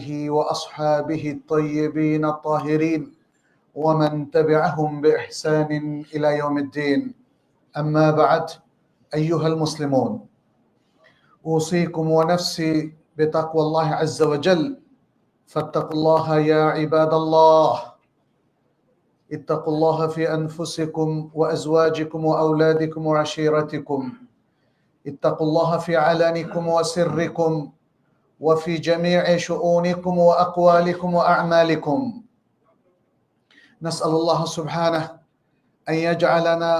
آله وأصحابه الطيبين الطاهرين ومن تبعهم بإحسان إلى يوم الدين أما بعد أيها المسلمون أوصيكم ونفسي بتقوى الله عز وجل فاتقوا الله يا عباد الله اتقوا الله في أنفسكم وأزواجكم وأولادكم وعشيرتكم اتقوا الله في علانكم وسركم وفي جميع شؤونكم وأقوالكم وأعمالكم نسأل الله سبحانه أن يجعلنا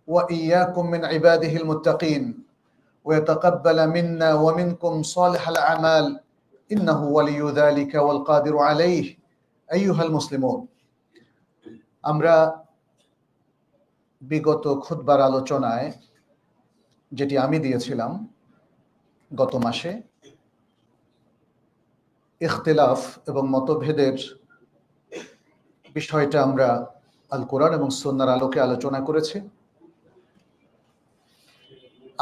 وإياكم من عباده المتقين ويتقبل منا ومنكم صالح الأعمال إنه ولي ذلك والقادر عليه أيها المسلمون আমরা বিগত খুতবার আলোচনায় যেটি আমি দিয়েছিলাম গত মাসে ইখতিলাফ এবং মতভেদের বিষয়টা আমরা আল কোরআন এবং সুন্নাহর আলোকে আলোচনা করেছি।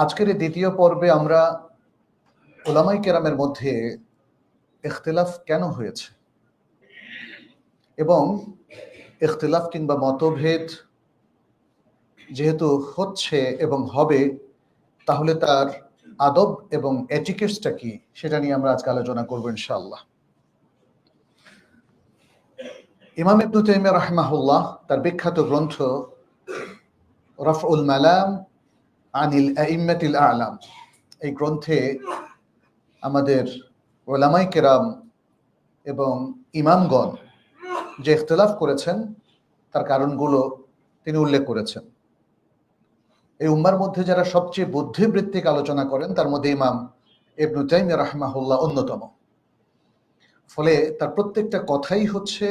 আজকের এই দ্বিতীয় পর্বে আমরা উলামায়ে কেরামের মধ্যে ইখতিলাফ কেন হয়েছে এবং ইখতিলাফ কিংবা মতভেদ যেহেতু হচ্ছে এবং হবে তাহলে তার আদব এবং এটিকেটসটা কি সেটা নিয়ে আমরা আজকে আলোচনা করব ইনশাআল্লাহ। ইমাম ইবনে তাইমিয়া রাহিমাহুল্লাহ তার বিখ্যাত গ্রন্থ রাফউল মালাম আনিল আইম্মাতিল আ'লাম এই গ্রন্থে আমাদের উলামায়ে কেরাম এবং ইমামগণ যে ইখতিলাফ করেছেন তার কারণগুলো তিনি উল্লেখ করেছেন। এই উম্মার মধ্যে যারা সবচেয়ে বুদ্ধিবৃত্তিক আলোচনা করেন তার মধ্যে ইমাম ইবনে তাইমিয়া রাহিমাহুল্লাহ অন্যতম। ফলে তার প্রত্যেকটা কথাই হচ্ছে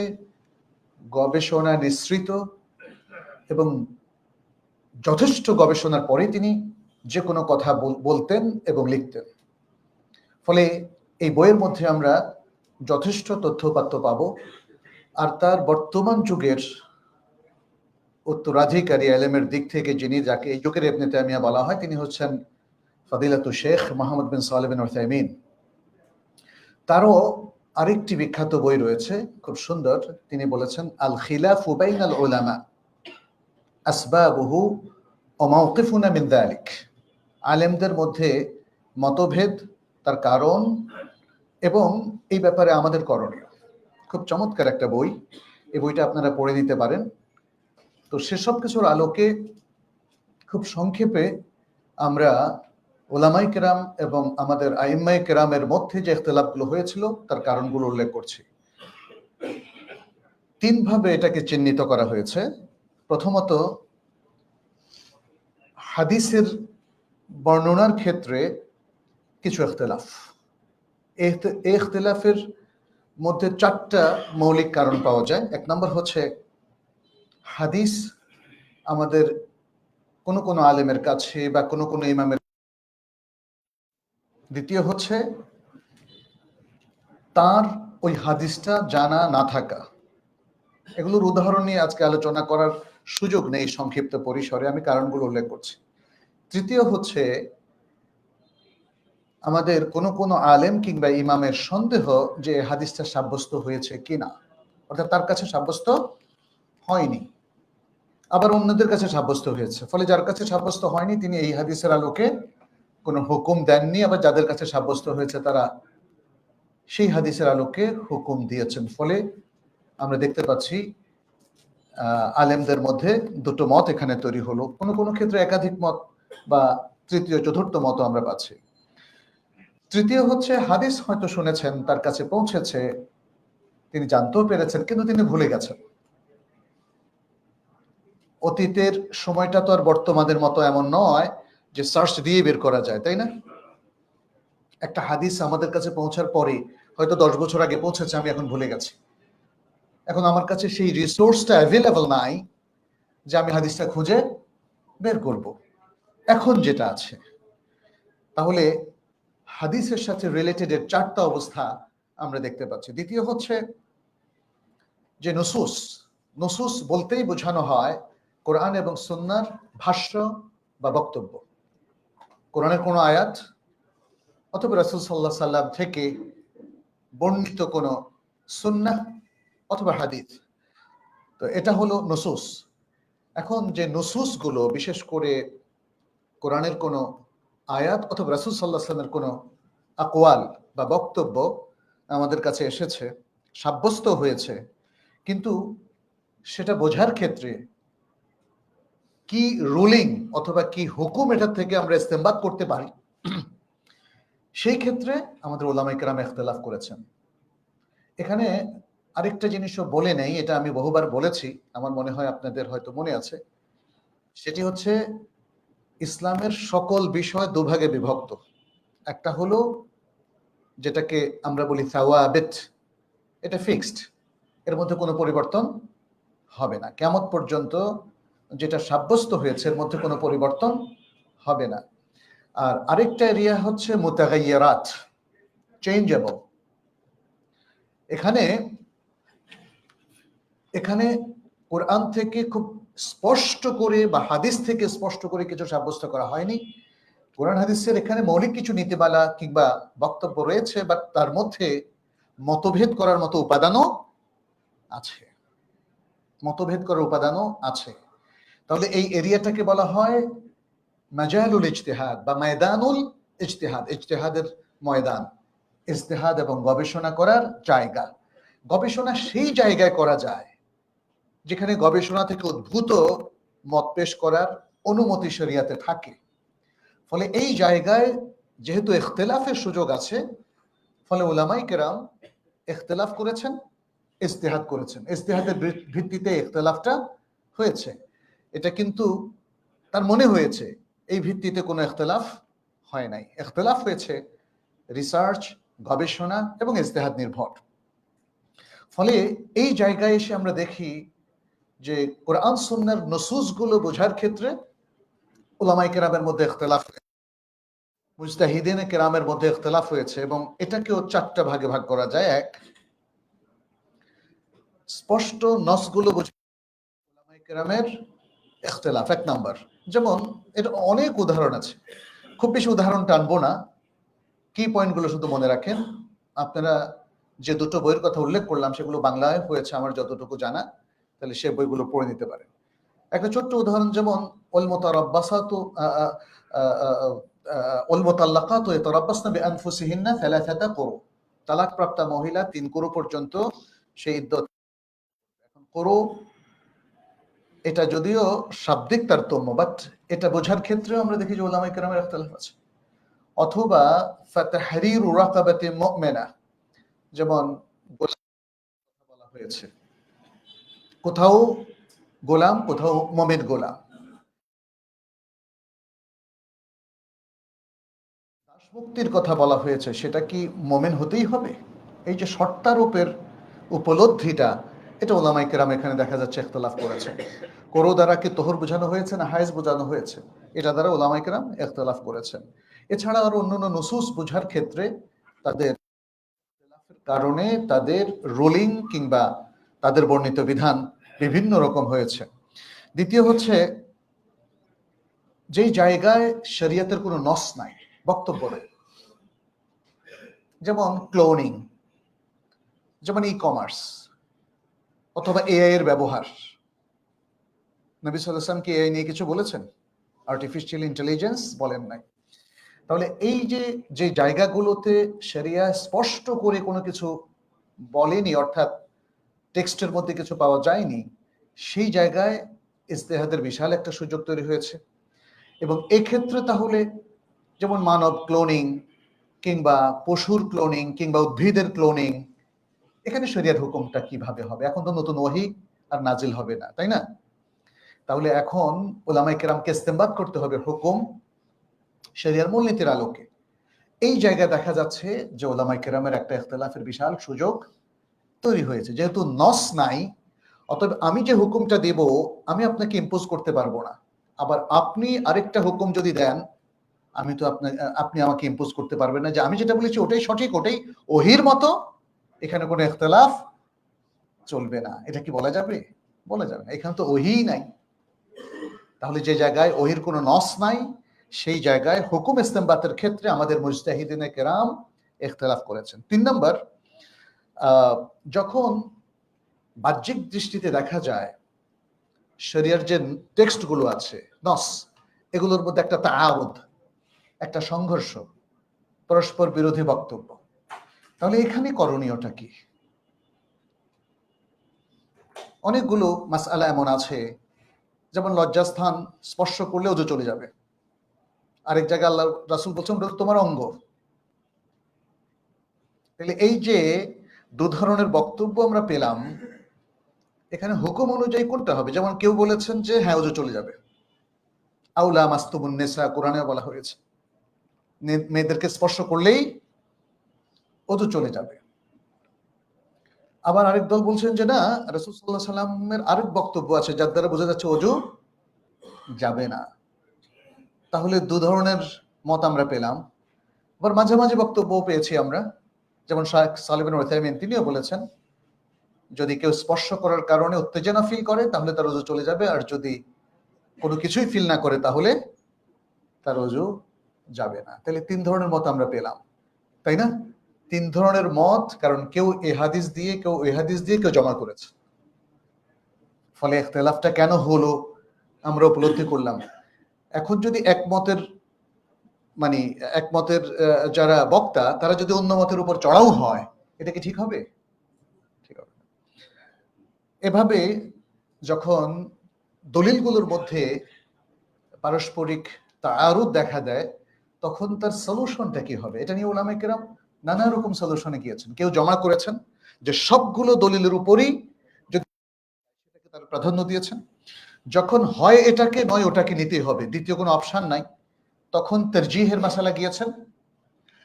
গবেষণা নিঃসৃত এবং যথেষ্ট গবেষণার পরে তিনি যে কোনো কথা বলতেন এবং লিখতেন। ফলে এই বইয়ের মধ্যে আমরা যথেষ্ট তথ্যপাত্য পাব। আর তার বর্তমান যুগের উত্তরাধিকারী ইলমের দিক থেকে যিনি যাকে এই যুগের ইবনে তাইমিয়া বলা হয় তিনি হচ্ছেন ফাদিলাতু শেখ মুহাম্মদ বিন সালেহ বিন উসাইমিন। তারও আরেকটি বিখ্যাত বই রয়েছে খুব সুন্দর, তিনি বলেছেন আল খিলাফু বাইনাল উলামা আসবাবুহু ওয়া মাওকিফুনা মিন যালিক। আলেমদের মধ্যে মতভেদ, তার কারণ এবং এই ব্যাপারে আমাদের করণীয়। খুব চমৎকার একটা বই, এই বইটা আপনারা পড়ে নিতে পারেন। তো সেসব কিছুর আলোকে খুব সংক্ষেপে আমরা উলামায়ে কেরাম এবং আমাদের আইম্মায়ে কেরামের মধ্যে যে ইখতিলাফগুলো হয়েছিল তার কারণগুলো উল্লেখ করছি। তিনভাবে এটাকে চিহ্নিত করা হয়েছে। প্রথমত, হাদিসের বর্ণনার ক্ষেত্রে কিছু ইখতিলাফ। এই ইখতিলাফের মধ্যে চারটা মৌলিক কারণ পাওয়া যায়। এক নম্বর হচ্ছে হাদিস আমাদের কোনো কোনো আলেমের কাছে বা কোনো কোনো ইমামের। দ্বিতীয় হচ্ছে তার ওই হাদিসটা জানা না থাকা। এগুলোর উদাহরণ নিয়ে আজকে আলোচনা করার সুযোগ নেই সংক্ষিপ্ত পরিসরে, আমি কারণগুলো উল্লেখ করছি। তৃতীয় হচ্ছে আমাদের কোনো কোনো আলেম কিংবা ইমামের সন্দেহ যে হাদিসটা সাব্যস্ত হয়েছে কিনা, অর্থাৎ তার কাছে সাব্যস্ত হয়নি, আবার অন্যদের কাছে সাব্যস্ত হয়েছে। ফলে যার কাছে সাব্যস্ত হয়নি তিনি এই হাদিসের আলোকে কোনো হুকুম দেননি, আবার যাদের কাছে সাব্যস্ত হয়েছে তারা সেই হাদিসের আলোকে হুকুম দিয়েছেন। ফলে আমরা দেখতে পাচ্ছি আলেমদের মধ্যে দুটো মত এখানে তৈরি হলো। কোনো কোনো ক্ষেত্রে একাধিক মত বা তৃতীয় চতুর্থ মত আমরা পাচ্ছি। তৃতীয় হচ্ছে হাদিস হয়তো শুনেছেন, তার কাছে পৌঁছেছে, তিনি জানতেও পেরেছেন কিন্তু তিনি ভুলে গেছেন। অতীতের সময়টা তো আর বর্তমানের মতো এমন নয় যে সার্চ দিয়ে বের করা যায়, তাই না? একটা হাদিস আমাদের কাছে পৌঁছার পরে হয়তো 10 বছর আগে পৌঁছেছে, আমি এখন ভুলে গেছি। এখন আমার কাছে সেই রিসোর্সটা অ্যাভেলেবল নাই যে আমি হাদিসটা খুঁজে বের করব এখন যেটা আছে। তাহলে হাদিসের সাথে রিলেটেড এর চারটা অবস্থা আমরা দেখতে পাচ্ছি। দ্বিতীয় হচ্ছে যে নুসুস বলতেই বোঝানো হয় কোরআন এবং সুন্নাহর ভাষ্য বা বক্তব্য। কোরআনের কোনো আয়াত অথবা রাসূল সাল্লাল্লাহু আলাইহি সাল্লাম থেকে বর্ণিত কোনো সুন্নাহ অথবা হাদিস। তো এটা হলো নুসুস। এখন যে নুসুসগুলো বিশেষ করে কোরআনের কোনো আয়াত অথবা রাসূল সাল্লাল্লাহু আলাইহি ওয়াসাল্লামের কোনো আকওয়াল বা বক্তব্য আমাদের কাছে এসেছে, সাব্যস্ত হয়েছে, কিন্তু সেটা বোঝার ক্ষেত্রে কি রুলিং অথবা কি হুকুম এটার থেকে আমরা ইস্তেমবাত করতে পারি, সেই ক্ষেত্রে আমাদের উলামায়ে কেরাম ইখতিলাফ করেছেন। এখানে আরেকটা জিনিসও বলে নেই, এটা আমি বহুবার বলেছি, আমার মনে হয় আপনাদের হয়তো মনে আছে। সেটি হচ্ছে ইসলামের সকল বিষয় দুভাগে বিভক্ত। একটা হলো যেটাকে আমরা বলি সাওয়াবিত, এটা ফিক্সড, এর মধ্যে কোনো পরিবর্তন হবে না, কিয়ামত পর্যন্ত যেটা সাব্যস্ত হয়েছে এর মধ্যে কোনো পরিবর্তন হবে না। আর আরেকটা এরিয়া হচ্ছে মুতাগায়্যিরাত, চেঞ্জেবল। এখানে এখানে কোরআন থেকে খুব স্পষ্ট করে বা হাদিস থেকে স্পষ্ট করে কিছু সাব্যস্ত করা হয়নি। কোরআন হাদিসের এখানে মৌলিক কিছু নীতিমালা কিংবা বক্তব্য রয়েছে, বাট তার মধ্যে মতভেদ করার মতো উপাদানও আছে, মতভেদ করার উপাদানও আছে। তাহলে এই এরিয়াটাকে বলা হয় মাজালুল ইজতিহাদ বা ময়দানুল ইজতিহাদ, ইজতিহাদের ময়দান, ইজতিহাদ এবং গবেষণা করার জায়গা। গবেষণা সেই জায়গায় করা যায় যেখানে গবেষণা থেকে উদ্ভূত মত পেশ করার অনুমতি শরিয়াতে থাকে। ফলে এই জায়গায় যেহেতু ইখতিলাফের সুযোগ আছে, ফলে উলামায়ে কেরাম ইখতিলাফ করেছেন, ইজতিহাদ করেছেন, ইজতিহাদের ভিত্তিতে ইখতিলাফটা হয়েছে। এটা কিন্তু তার মনে হয়েছে, এই ভিত্তিতে কোনো ইখতিলাফ হয় নাই। ইখতিলাফ হয়েছে রিসার্চ, গবেষণা এবং ইজতিহাদ নির্ভর। ফলে এই জায়গায় এসে আমরা দেখি যে কোরআন সুন্নাহর নুসুসগুলো বোঝার ক্ষেত্রে উলামায়ে কেরামের মধ্যে ইখতিলাফ, মুজতাহিদিনে কেরামের মধ্যে ইখতিলাফ হয়েছে, এবং এটাকেও চারটা ভাগে ভাগ করা যায়। এক, স্পষ্ট নসগুলো বোঝা উলামায়ে কেরামের ইখতিলাফ, এক নাম্বার। যেমন এর অনেক উদাহরণ আছে, খুব বেশি উদাহরণ টানবো না, কি পয়েন্টগুলো শুধু মনে রাখেন। আপনারা যে দুটো বইয়ের কথা উল্লেখ করলাম সেগুলো বাংলায় হয়েছে আমার যতটুকু জানা, তাহলে সে বইগুলো পড়ে নিতে পারেন। একটা ছোট্ট উদাহরণ, যেমন ওয়াল মুতারাব্বাসাতু ওয়াল মুতাল্লাকাতু ইয়াতারাব্বাসনা বিআনফুসিহিন্না সালাসাতা কুরু। তালাকপ্রাপ্তা মহিলা 3 কুরু পর্যন্ত সেই ইদ্যত। এখন কুরু এটা যদিও শাব্দিক তারতম্য, বাট এটা বোঝার ক্ষেত্রেও আমরা দেখি যে উলামায়ে কেরামের ইখতিলাফ আছে। অথবা ফাতাহরিরু রাকাবাতিন মুমিনা, যেমন গোলাম বলা হয়েছে, কোথাও গোলাম, কোথাও মুমিন গোলাম। দাসমুক্তির কথা বলা হয়েছে, সেটা কি মুমিন হতেই হবে? এই যে শর্তারোপের উপলব্ধিটা, এটা উলামায়ে কেরাম এখানে দেখা যাচ্ছে ইখতিলাফ করেছে। কোরো দ্বারা কি তোহর বোঝানো হয়েছে না হায়েজ বোঝানো হয়েছে, এটা দ্বারা উলামায়ে কেরাম ইখতিলাফ করেছেন। এছাড়া আরো অন্যান্য নুসুস বোঝার ক্ষেত্রে তাদের ইখতিলাফের কারণে তাদের রুলিং কিংবা তাদের বর্ণিত বিধান বিভিন্ন রকম হয়েছে। দ্বিতীয় হচ্ছে, যেই জায়গায় শরীয়তের কোনো নস নাই, বক্তব্য নেই, যেমন ক্লোনিং, যেমন ই কমার্স, অথবা এআই এর ব্যবহার। নবী সাল্লাল্লাহু আলাইহি ওয়াসাল্লাম কি এআই নিয়ে কিছু বলেছেন? আর্টিফিশিয়াল ইন্টেলিজেন্স বলেন নাই। তাহলে এই যে যে জায়গাগুলোতে শরিয়া স্পষ্ট করে কোনো কিছু বলেনি, অর্থাৎ টেক্সটের মধ্যে কিছু পাওয়া যায়নি, সেই জায়গায় ইজতিহাদের বিশাল একটা সুযোগ তৈরি হয়েছে। এবং এক্ষেত্রে তাহলে যেমন মানব ক্লোনিং কিংবা পশুর ক্লোনিং কিংবা উদ্ভিদের ক্লোনিং, এখানে শরিয়ার হুকুমটা কিভাবে হবে? এখন তো নতুন ওহী আর নাজিল হবে না, তাই না? তাহলে এখন উলামায়ে কেরামকে ইস্তেমবাত করতে হবে হুকুম শরিয়ার মূলনীতির আলোকে। এই জায়গায় দেখা যাচ্ছে যে উলামায়ে কেরামের একটা ইখতিলাফের বিশাল সুযোগ তৈরি হয়েছে। যেহেতু নস নাই, অতএব আমি যে হুকুমটা দেব আমি আপনাকে ইম্পোজ করতে পারবো না। আবার আপনি আরেকটা হুকুম যদি দেন, আমি তো আপনি আমাকে ইম্পোজ করতে পারবেন না যে আমি যেটা বলেছি ওটাই সঠিক, ওটাই ওহীর মতো, এখানে কোনো ইখতিলাফ চলবে না। এটা কি বলা যাবে? বলা যাবে না, এখানে তো ওহীই নাই। তাহলে যে জায়গায় ওহীর কোনো নস নাই, সেই জায়গায় হুকুম ইস্তেমবাতের ক্ষেত্রে আমাদের মুজতাহিদিনে কেরাম ইখতিলাফ করেছেন। 3 নম্বর, যখন বাহ্যিক দৃষ্টিতে দেখা যায় শরিয়ার যে টেক্সটগুলো আছে, নস, এগুলোর মধ্যে একটা তাআরুদ, একটা সংঘর্ষ, পরস্পর বিরোধী বক্তব্য, তাহলে এখানে করণীয়টা কি? অনেকগুলো মাসআলা এমন আছে, যেমন লজ্জাস্থান স্পর্শ করলে ওযু চলে যাবে। আরেক জায়গায় আল্লাহ রাসূল বলছেন ওটা তোমার অঙ্গ। তাহলে এই যে দু ধরনের বক্তব্য আমরা পেলাম, এখানে হুকুম অনুযায়ী কোনটা হবে? যেমন কেউ বলেছেন যে হ্যাঁ ওযু চলে যাবে, আউলা মাসতুমুন নিসা, কোরআনে বলা হয়েছে মেয়েদেরকে স্পর্শ করলেই ওযু চলে যাবে। আবার আরেক দল বলছেন যে না, রাসূল সাল্লাল্লাহু আলাইহি সাল্লামের আরেক বক্তব্য আছে যার দ্বারা বোঝা যাচ্ছে ওযু যাবে না। তাহলে দু ধরনের মত আমরা পেলাম। আবার মাঝামাঝি বক্তব্যও পেয়েছি আমরা, যেমন শায়খ সালেহ বিন উসাইমিন তিনিও বলেছেন যদি কেউ স্পর্শ করার কারণে উত্তেজনা ফিল করে তাহলে তার ওযু চলে যাবে, আর যদি কোনো কিছুই ফিল না করে তাহলে তার ওযু যাবে না। তাহলে তিন ধরনের মত আমরা পেলাম, তাই না? তিন ধরনের মত, কারণ কেউ এ হাদিস দিয়ে, কেউ ওই হাদিস দিয়ে, কেউ জমা করেছে। ফলে ইখতিলাফটা কেন হলো আমরা উপলব্ধি করলাম। এখন যদি একমতের মানে একমতের যারা বক্তা তারা যদি অন্য মতের উপর চড়াও হয়, এটা কি ঠিক হবে? ঠিক হবে। এভাবে যখন দলিলগুলোর মধ্যে পারস্পরিক তাআরুদ দেখা দেয়, তখন তার সলিউশনটা কি হবে? এটা নিয়ে উলামায়ে কেরাম নানা রকম সলিউশনে গিয়েছেন। কেউ জমা করেছেন যে সবগুলো দলিলের উপরই যদি সেটাকে তারা প্রাধান্য দিয়েছেন, যখন হয় এটাকে নয় ওটাকে নিতেই হবে, দ্বিতীয় কোনো অপশন নাই, তখন তারজিহের মাসালা গিয়েছেন।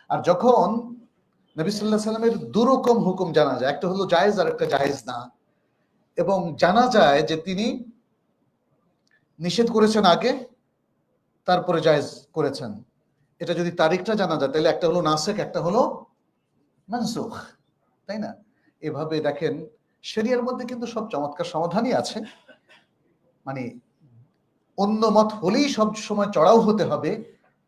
আর যখন নবী সাল্লাল্লাহু আলাইহি সাল্লামের দুরকম হুকুম জানা যায়, একটা হলো জায়েজ আর একটা জায়েজ না, এবং জানা যায় যে তিনি নিষেধ করেছেন আগে, তারপরে জায়েজ করেছেন, এটা যদি তারিখটা জানা যায় তাহলে একটা হলো নাসিখ, একটা হলো মানসুখ, তাই না? এভাবে দেখেন শরিয়ার মধ্যে কিন্তু সব চমৎকার সমাধানই আছে। মানে অন্য মত হলেই সব সময় চড়াও হতে হবে,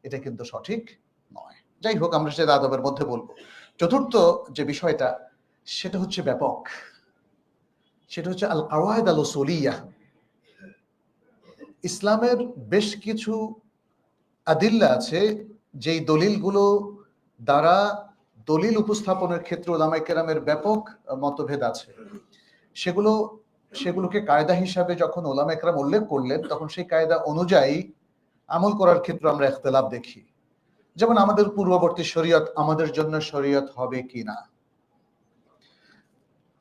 এটা কিন্তু সঠিক নয়। যাই হোক, আমরা সেটা আদবের মধ্যে বলবো। চতুর্থ যে বিষয়টা, সেটা হচ্ছে ব্যাপক, সেটা হচ্ছে আল কাওয়াইদ আল উসুলিয়াহ। ইসলামের বেশ কিছু আদিল্লা আছে যেই দলিলগুলো দ্বারা দলিল উপস্থাপনের ক্ষেত্রে উলামায়ে কেরামের ব্যাপক মতভেদ আছে। সেগুলোকে কায়দা হিসাবে যখন উলামায়ে কেরাম উল্লেখ করলেন, তখন সেই কায়দা অনুযায়ী আমল করার ক্ষেত্রে আমরা ইখতিলাফ দেখি। যেমন আমাদের পূর্ববর্তী শরীয়ত আমাদের জন্য শরীয়ত হবে কিনা,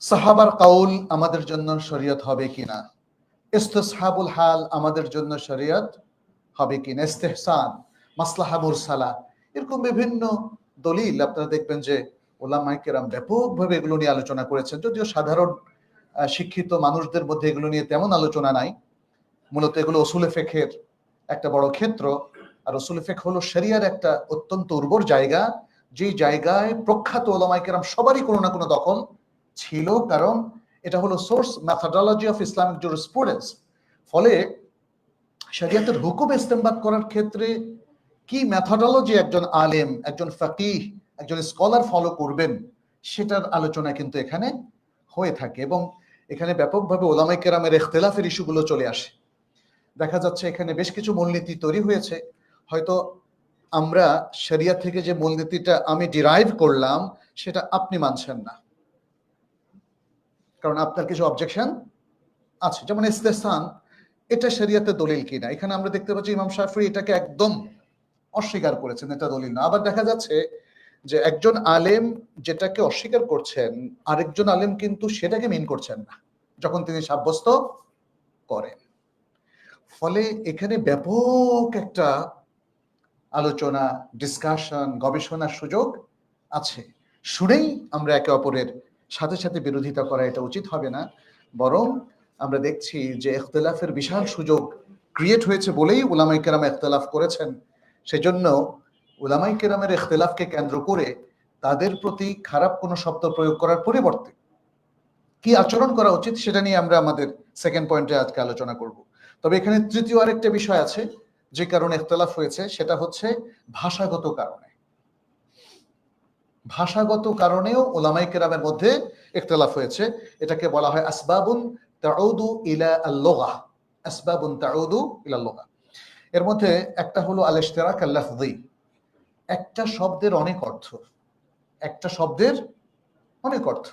সাহাবার কাউল আমাদের জন্য শরীয়ত হবে কিনা, ইসতিসহাবুল হাল আমাদের জন্য শরীয়ত হবে কিনা, ইস্তেহসান, মাসলাহা মুরসালা, এরকম বিভিন্ন দলিল আপনারা দেখবেন যে উলামায়ে কেরাম ব্যাপকভাবে এগুলো নিয়ে আলোচনা করেছেন। যদিও সাধারণ শিক্ষিত মানুষদের মধ্যে এগুলো নিয়ে তেমন আলোচনা নাই। মূলত এগুলো উসুলে ফিকহের একটা বড় ক্ষেত্র, আর উসুলে ফিকহ হলো শরিয়ার একটা অত্যন্ত উর্বর জায়গা, যেই জায়গায় প্রখ্যাত উলামায়ে কেরাম সবারই কোনো না কোনো দখল ছিল, কারণ এটা হলো source methodology of Islamic jurisprudence. ফলে শরিয়াতের হুকুম ইস্তেমবাদ করার ক্ষেত্রে কি মেথডোলজি একজন আলেম, একজন ফাকিহ, একজন স্কলার ফলো করবেন, সেটার আলোচনা কিন্তু এখানে হয়ে থাকে, এবং এখানে ব্যাপকভাবে উলামায়ে কেরামের ইখতিলাফের ইস্যুগুলো চলে আসে। দেখা যাচ্ছে এখানে বেশ কিছু মূলনীতি তৈরি হয়েছে, হয়তো আমরা শরিয়াত থেকে যে মূলনীতিটা আমি ডিরাইভ করলাম সেটা আপনি মানছেন না, কারণ আপনার কিছু অবজেকশন আছে। যেমন ইস্তেহসান, এটা শরিয়াতে দলিল কিনা, এখানে আমরা দেখতে পাচ্ছি ইমাম শাফিঈ এটাকে একদম অস্বীকার করেছেন, এটা দলিল না। আবার দেখা যাচ্ছে যে একজন আলেম যেটাকে অস্বীকার করছেন, আরেকজন আলেম কিন্তু সেটাকে মিন করছেন না যখন তিনি সাব্যস্ত করেন। ফলে এখানে ব্যাপক একটা আলোচনা, ডিসকাশন, গবেষণার সুযোগ আছে। শুনেই আমরা একে অপরের সাথে সাথে বিরোধিতা করা এটা উচিত হবে না, বরং আমরা দেখছি যে ইখতিলাফের বিশাল সুযোগ ক্রিয়েট হয়েছে বলেই উলামায়ে কেরাম ইখতিলাফ করেছেন। সেজন্য উলামায়ে কেরামের ইখতিলাফকে কেন্দ্র করে তাদের প্রতি খারাপ কোনো শব্দ প্রয়োগ করার পরিবর্তে কি আচরণ করা উচিত সেটা নিয়ে আমরা আমাদের সেকেন্ড পয়েন্টে আজকে আলোচনা করব। তবে এখানে তৃতীয় আরেকটা বিষয় আছে যে কারণে ইখতিলাফ হয়েছে, সেটা হচ্ছে ভাষাগত কারণে। ভাষাগত কারণেও উলামায়ে কেরামের মধ্যে ইখতিলাফ হয়েছে, এটাকে বলা হয় আসবাবুন তাউদু ইলা আল-লুগা, আসবাবুন তাউদু ইলা আল-লুগা। এর মধ্যে একটা হলো আল ইশতিরাক আল লাফযি, একটা শব্দের অনেক অর্থ, একটা শব্দের অনেক অর্থ।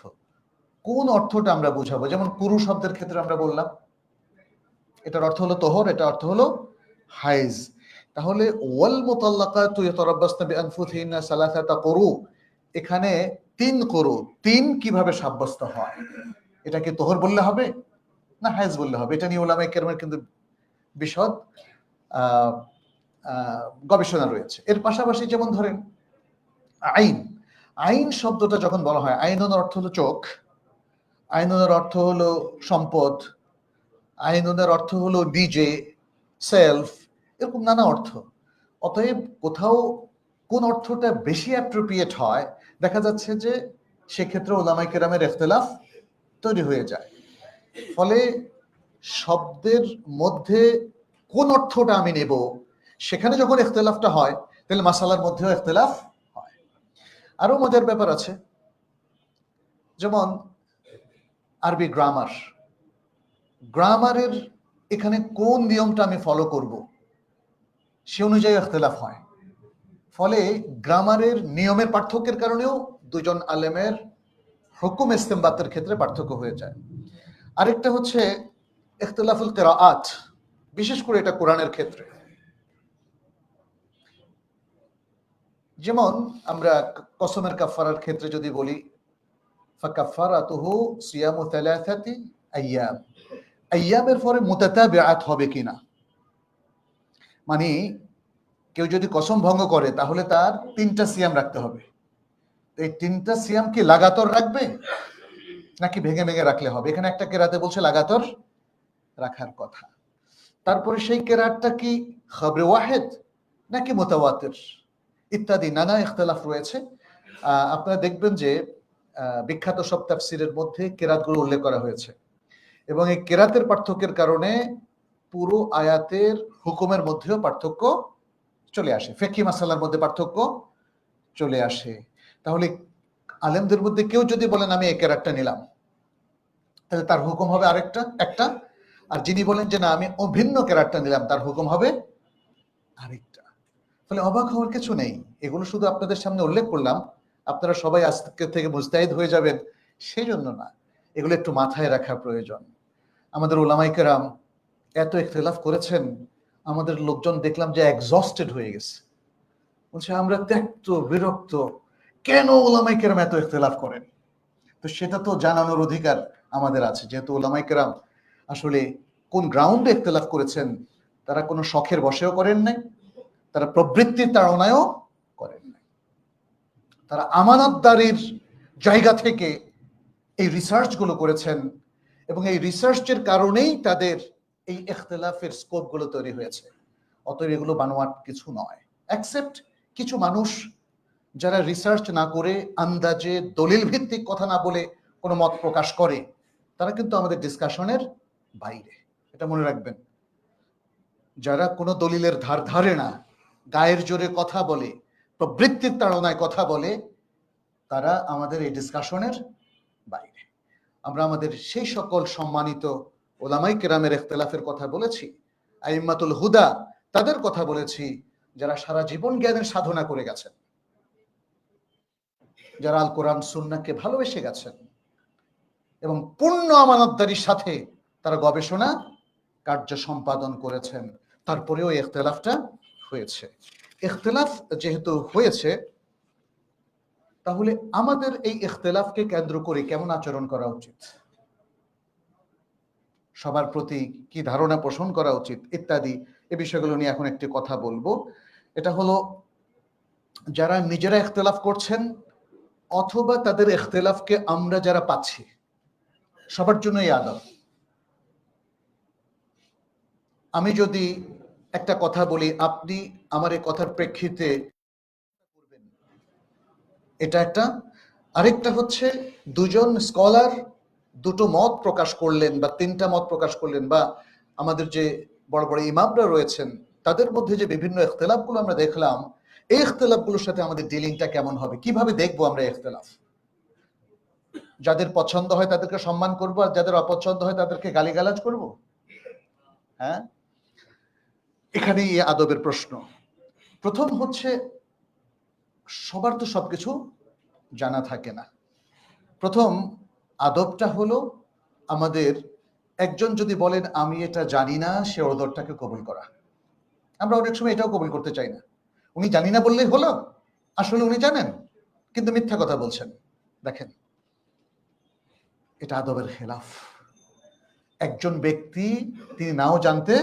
কোন অর্থটা আমরা বুঝাবো? যেমন কুরু শব্দের ক্ষেত্রে আমরা বললাম এটার অর্থ হলো তোহর, এটা অর্থ হলো হাইজ। তাহলে ওয়াল মুতাল্লাকাতু ইয়াতারাব্বাসনা বিআনফুসিহিন্না সালাসাতা কুরু, এখানে 3 কুরু, 3 কিভাবে সাব্যস্ত হয়? এটা কি তোহর বললে হবে না হাইজ বললে হবে? এটা নিয়ে উলামায়ে কেরামের কিন্তু বিশদ গবেষণা রয়েছে। এর পাশাপাশি যেমন ধরেন আইন, আইন শব্দটা যখন বলা হয়, আইনের অর্থ হলো চোখ, আইনের অর্থ হলো সম্পদ, আইনের অর্থ হলো ডিজে, সেলফ, এরকম নানা অর্থ। অতএব কোথাও কোন অর্থটা বেশি অ্যাপ্রোপ্রিয়েট হয়, দেখা যাচ্ছে যে সেক্ষেত্রে উলামায়ে কেরামের ইখতিলাফ তৈরি হয়ে যায়। ফলে শব্দের মধ্যে কোন অর্থটা আমি নেব, সেখানে যখন ইখতিলাফটা হয় তাহলে মাসালার মধ্যেও ইখতিলাফ হয়। আরো মজার ব্যাপার আছে, যেমন আরবি গ্রামার, গ্রামারের এখানে কোন নিয়মটা আমি ফলো করব সে অনুযায়ী ইখতিলাফ হয়। ফলে গ্রামারের নিয়মের পার্থক্যের কারণেও দুজন আলেমের হুকুম ইস্তেমবাতের ক্ষেত্রে পার্থক্য হয়ে যায়। আরেকটা হচ্ছে ইখতিলাফুল কিরাআত, বিশেষ করে এটা কোরআনের ক্ষেত্রে। যেমন আমরা কসমের কাফারার ক্ষেত্রে যদি বলি ফাকাফারাতুহু সিয়ামু সালাসাতি আইয়াম, আইয়ামের পরে মুতাতাবিআত হবে কিনা, মানে কেউ যদি কসম ভঙ্গ করে তাহলে তার 3টা সিয়াম রাখতে হবে। এই 3টা সিয়াম কি লাগাতার রাখবে নাকি ভেঙে ভেঙে রাখলে হবে? এখানে একটা কেরাতে বলছে লাগাতার রাখার কথা। তারপরে সেই কেরাতটা কি খবরে ওয়াহেদ নাকি মুতাওয়াতির, ইত্যাদি নানা ইখতিলাফ রয়েছে। আপনারা দেখবেন যে বিখ্যাত সব তাফসিরের মধ্যে কেরাতগুলো উল্লেখ করা হয়েছে, এবং এই কেরাতের পার্থক্যের কারণে পুরো আয়াতের হুকুমের মধ্যেও পার্থক্য চলে আসে, ফিকহি মাসালার মধ্যে পার্থক্য চলে আসে। তাহলে আলেমদের মধ্যে কেউ যদি বলেন আমি এই কেরাতটা নিলাম, তাহলে তার হুকুম হবে একটা, আর যিনি বলেন যে না আমি অভিন্ন কেরাতটা নিলাম, তার হুকুম হবে আরেকটা। ফলে অবাক হওয়ার কিছু নেই, এগুলো শুধু আপনাদের সামনে উল্লেখ করলাম, আপনারা সবাই আজকে থেকে মুস্তাহিদ হয়ে যাবেন সেই জন্য না, এগুলো একটু মাথায় রাখা প্রয়োজন। আমাদের উলামায়ে কেরাম এত ইখতিলাফ করেছেন, আমাদের লোকজন দেখলাম যে এক্সস্টেড হয়ে গেছে, বলছে আমরা ত্যক্ত বিরক্ত, কেন উলামায়ে কেরাম এত ইখতিলাফ করেন? তো সেটা তো জানানোর অধিকার আমাদের আছে, যেহেতু উলামায়ে কেরাম আসলে কোন গ্রাউন্ডে ইখতিলাফ করেছেন, তারা কোনো শখের বশেও করেন নাই, তারা প্রবৃত্তির তাড়নায়ও করেন নাই, তারা আমানতদারির জায়গা থেকে এই রিসার্চ গুলো করেছেন, এবং এই রিসার্চের কারণেই তাদের এই ইখতিলাফের স্কোপ গুলো তৈরি হয়েছে। অতএব এগুলো বানোয়াট কিছু নয়, অ্যাকসেপ্ট কিছু মানুষ যারা রিসার্চ না করে আন্দাজে দলিল ভিত্তিক কথা না বলে কোনো মত প্রকাশ করে, তারা কিন্তু আমাদের ডিসকাশনের বাইরে, এটা মনে রাখবেন। যারা কোনো দলিলের ধার ধারে না, গায়ের জোরে কথা বলে, প্রবৃত্তির তাড়নায় কথা বলে, তারা আমাদের এই ডিসকাশনের বাইরে। আমরা আমাদের সেই সকল সম্মানিত ওলামায়ে কেরামের ইখতিলাফের কথা বলেছি, আইম্মাতুল হুদা তাদের কথা বলেছি, যারা সারা জীবন জ্ঞানের সাধনা করে গেছেন, যারা আল কোরআন সুন্নাহকে ভালোবেসে গেছেন, এবং পূর্ণ আমানতদারির সাথে তারা গবেষণা কার্য সম্পাদন করেছেন, তারপরেও ইখতিলাফটা হয়েছে। ইখতিলাফ যেহেতু হয়েছে, তাহলে আমাদের এই ইখতিলাফকে কেন্দ্র করে কেমন আচরণ করা উচিত, সবার প্রতি কি ধারণা পোষণ করা উচিত ইত্যাদি, এই বিষয়গুলো নিয়ে এখন একটি কথা বলবো। এটা হলো যারা নিজেরা ইখতিলাফ করছেন অথবা তাদের ইখতিলাফকে আমরা যারা পাচ্ছি, সবার জন্যই আদব। আমি যদি একটা কথা বলি, আপনি আমার এই কথার প্রেক্ষিতে করবেন, এটা একটা। আরেকটা হচ্ছে দুজন স্কলার দুটো মত প্রকাশ করলেন বা 3টা মত প্রকাশ করলেন, বা আমাদের যে বড় বড় ইমামরা রয়েছেন তাদের মধ্যে যে বিভিন্ন ইখতিলাফগুলো আমরা দেখলাম, এই ইখতিলাফগুলোর সাথে আমাদের ডিলিংটা কেমন হবে, কিভাবে দেখবো আমরা ইখতিলাফ? যাদের পছন্দ হয় তাদেরকে সম্মান করব, আর যাদের অপছন্দ হয় তাদেরকে গালিগালাজ করব? হ্যাঁ, এখানেই এই আদবের প্রশ্ন। প্রথম হচ্ছে, সবার তো সবকিছু জানা থাকে না। প্রথম আদবটা হলো আমাদের, একজন যদি বলেন আমি এটা জানি না, সে ওদরটাকে কবুল করা। আমরা অনেক সময় এটাও কবুল করতে চাই না। উনি জানি না বললেই হলো, আসলে উনি জানেন কিন্তু মিথ্যা কথা বলছেন। দেখেন, এটা আদবের খেলাফ। একজন ব্যক্তি তিনি নাও জানতে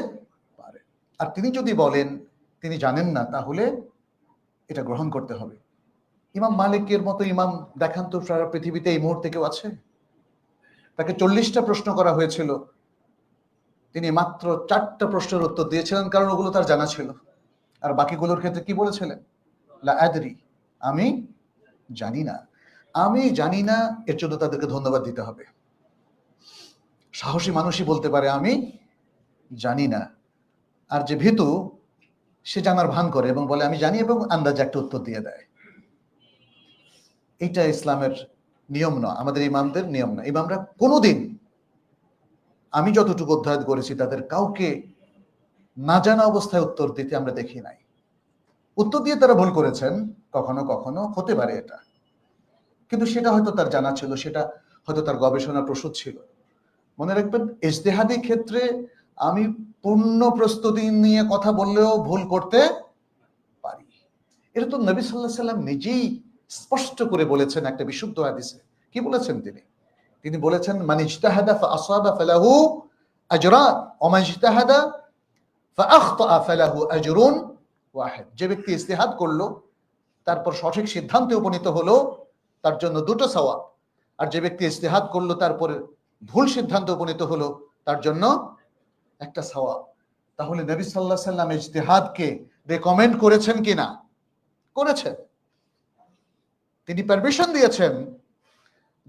পারে, আর তিনি যদি বলেন তিনি জানেন না, তাহলে এটা গ্রহণ করতে হবে। ইমাম মালিকের মতো ইমাম দেখান তো সারা পৃথিবীতে এই মুহূর্তে কেউ আছে? তাকে 40টা প্রশ্ন করা হয়েছিল, তিনি মাত্র 4টা প্রশ্নের উত্তর দিয়েছিলেন, কারণ ওগুলো তার জানা ছিল। আর বাকিগুলোর ক্ষেত্রে কি বলেছিলেন? লা আদরি, আমি জানি না। আমি জানি না, এর জন্য তাদেরকে ধন্যবাদ দিতে হবে। সাহসী মানুষই বলতে পারে আমি জানি না। আর যে ভীতু, সে জানার ভান করে এবং বলে আমি জানি, এবং আন্দাজে একটা উত্তর দিয়ে দেয়। এইটা ইসলামের নিয়ম নয়, আমাদের ইমামদের নিয়ম না। ইমামরা কোনোদিন, আমি যতটুকু অধ্যয়ন করেছি, তাদের কাউকে না জানা অবস্থায় উত্তর দিতে আমরা দেখি নাই। উত্তর দিয়ে তারা ভুল করেছেন, কখনো কখনো হতে পারে এটা, কিন্তু সেটা হয়তো তার জানা ছিল, সেটা হয়তো তার গবেষণা প্রসূত ছিল। মনে রাখবেন, ইজতিহাদি ক্ষেত্রে আমি পূর্ণ প্রস্তুতি নিয়ে কথা বললেও ভুল করতে পারি। এটা তো নবী সাল্লাল্লাহু আলাইহি সাল্লাম নিজেই স্পষ্ট করে বলেছেন একটা বিশুদ্ধ হাদিসে। কি বলেছেন তিনি? তিনি বলেছেন, মান ইজতাহাদা ফাআসাবা ফালাহু আজরান ওয়া মান ইজতাহাদা ফাআখতা ফালাহু আজরুন ওয়াহিদ। যে ব্যক্তি ইজতিহাদ করলো, তারপর সঠিক সিদ্ধান্তে উপনীত হলো, তার জন্য 2টো সওয়াব। আর যে ব্যক্তি ইজতিহাদ করলো, তারপরে ভুল সিদ্ধান্তে উপনীত হলো, তার জন্য 1টা সওয়াব। তাহলে নবী সাল্লাল্লাহু আলাইহি সাল্লাম ইজতিহাদকে রেকমেন্ড করেছেন কিনা? করেছেন। তিনি পারমিশন দিয়েছেন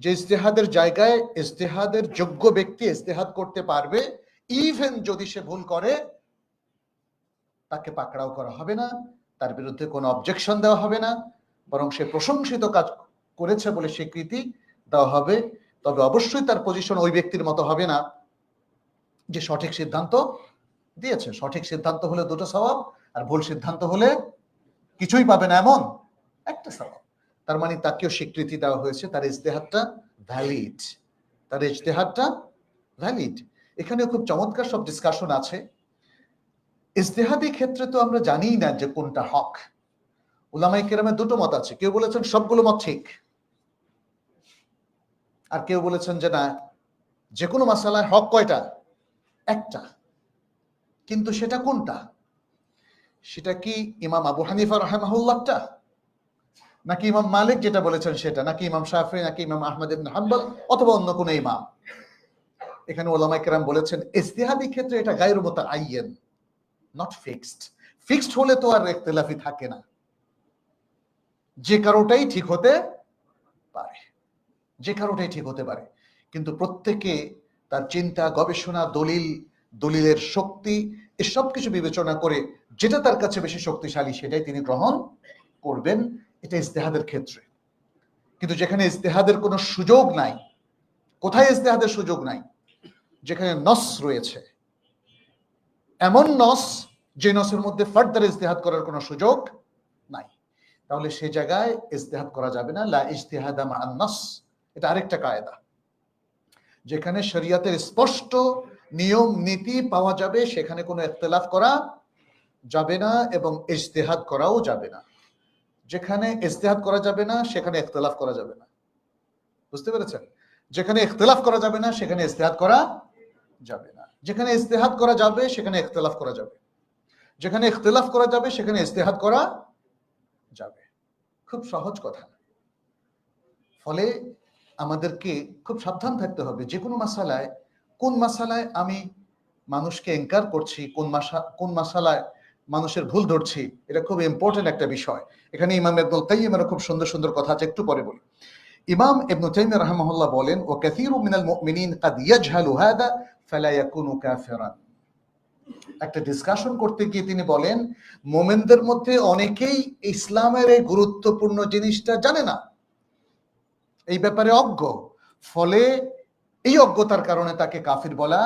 যে ইজতিহাদের জায়গায় ইজতিহাদের যোগ্য ব্যক্তি ইজতিহাদ করতে পারবে, ইভেন যদি সে ভুল করে তাকে পাকড়াও করা হবে না, তার বিরুদ্ধে কোনো অবজেকশন দেওয়া হবে না, বরং সে প্রশংসিত কাজ করেছে বলে স্বীকৃতি দেওয়া হবে। তবে অবশ্যই তার পজিশন ওই ব্যক্তির মতো হবে না যে সঠিক সিদ্ধান্ত দিয়েছে। সঠিক সিদ্ধান্ত হলে 2টো সওয়াব, আর ভুল সিদ্ধান্ত হলে কিছুই পাবে না, এমন 1টা সওয়াব। তার মানে তাকেও স্বীকৃতি দেওয়া হয়েছে, তার ইজতিহাদটা ভ্যালিড, তার ইজতিহাদটা ভ্যালিড। এখানে খুব চমৎকার সব ডিসকাশন আছে। ইজতিহাদি ক্ষেত্রে তো আমরা জানি না যে কোনটা হক। উলামায়ে কেরামের 2টো মত আছে। কেউ বলেছেন সবগুলো মত ঠিক, আর কেউ বলেছেন যে না, যে কোনো মাসালায় হক কয়টা? 1টা। কিন্তু সেটা কোনটা? সেটা কি ইমাম আবু হানিফা রাহিমাহুল্লাহটা, নাকি ইমাম মালিক যেটা বলেছেন সেটা, নাকি ইমাম শাফিঈ, নাকি ইমাম আহমদ ইবনে হাম্বল, অথবা অন্য কোনো ইমাম? এখানে উলামায়ে কেরাম বলেছেন ইজতিহাদি ক্ষেত্রে এটা গায়রু মুতাআয়্যান, নট ফিক্সড। ফিক্সড হলে তো আর ইখতিলাফি থাকে না। যে কারোটাই ঠিক হতে পারে, যে কারোটাই ঠিক হতে পারে, কিন্তু প্রত্যেকে তার চিন্তা, গবেষণা, দলিলের শক্তি, এসব কিছু বিবেচনা করে যেটা তার কাছে বেশি শক্তিশালী সেটাই তিনি গ্রহণ করবেন। এটা ইজতিহাদের ক্ষেত্রে। কিন্তু যেখানে ইজতিহাদের কোনো সুযোগ নাই, কোথায় ইজতিহাদের সুযোগ নাই? যেখানে নস রয়েছে, এমন নস যে নসের মধ্যে ফার্দার ইজতিহাদ করার কোনো সুযোগ নাই, তাহলে সে জায়গায় ইজতিহাদ করা যাবে না। লা ইজতিহাদা মা'আন নাস, এটা আরেকটা কায়দা। যেখানে শরীয়তের স্পষ্ট নিয়ম নীতি পাওয়া যাবে সেখানে কোনো ইখতিলাফ করা যাবে না, এবং ইজতিহাদ করাও যাবে না। যেখানে ইজতিহাদ করা যাবে না সেখানে ইখতিলাফ করা যাবে না। বুঝতে পেরেছেন? যেখানে ইখতিলাফ করা যাবে না সেখানে ইজতিহাদ করা যাবে না। যেখানে ইজতিহাদ করা যাবে সেখানে ইখতিলাফ করা যাবে। যেখানে ইখতিলাফ করা যাবে সেখানে ইজতিহাদ করা যাবে। খুব সহজ কথা। ফলে আমাদেরকে খুব সাবধান থাকতে হবে যে কোনো মাসালায়, কোন মাসালায় আমি মানুষকে এনকার করছি, কোন মাসালায় মানুষের ভুল ধরছি, এটা খুব ইম্পর্টেন্ট একটা বিষয়। এখানে ইমাম ইবনুল কাইয়্যিমের খুব সুন্দর সুন্দর কথা আছে, একটু পরে বলি। ইমাম ইবনে তাইমিয়া রাহিমাহুল্লাহ বলেন, ওয়া কাসীরু মিনাল মুমিনিন ক্বাদ ইয়াজহালু হাদা ফালা ইয়াকুনু কাফিরান। একটা ডিসকাশন করতে গিয়ে তিনি বলেন, মুমিনদের মধ্যে অনেকেই ইসলামের এই গুরুত্বপূর্ণ জিনিসটা জানে না, এই ব্যাপারে অজ্ঞ। ফলে এই অজ্ঞতার কারণে তাকে কাফির বলা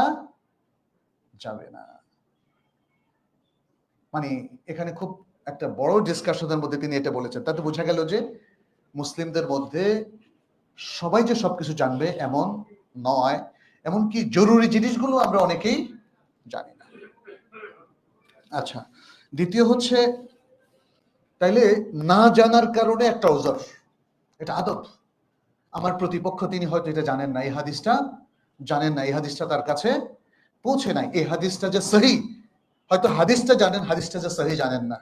যাবে না। মানে এখানে খুব একটা বড় ডিসকাশনের মধ্যে তিনি এটা বলেছেন। তাতে বোঝা গেল যে মুসলিমদের মধ্যে সবাই যে সবকিছু জানবে এমন নয়, এমনকি জরুরি জিনিসগুলো আমরা অনেকেই জানি না। আচ্ছা, দ্বিতীয় হচ্ছে তাইলে না জানার কারণে একটা ওজর, এটা আদব। আমার প্রতিপক্ষ তিনি হয়তো এটা জানেন না, এই হাদিসটা জানেন না, এই হাদিসটা তার কাছে পৌঁছে নাই, এই হাদিসটা যে সহি, হয়তো হাদিসটা জানেন, হাদিসটা যে সহি জানেন না।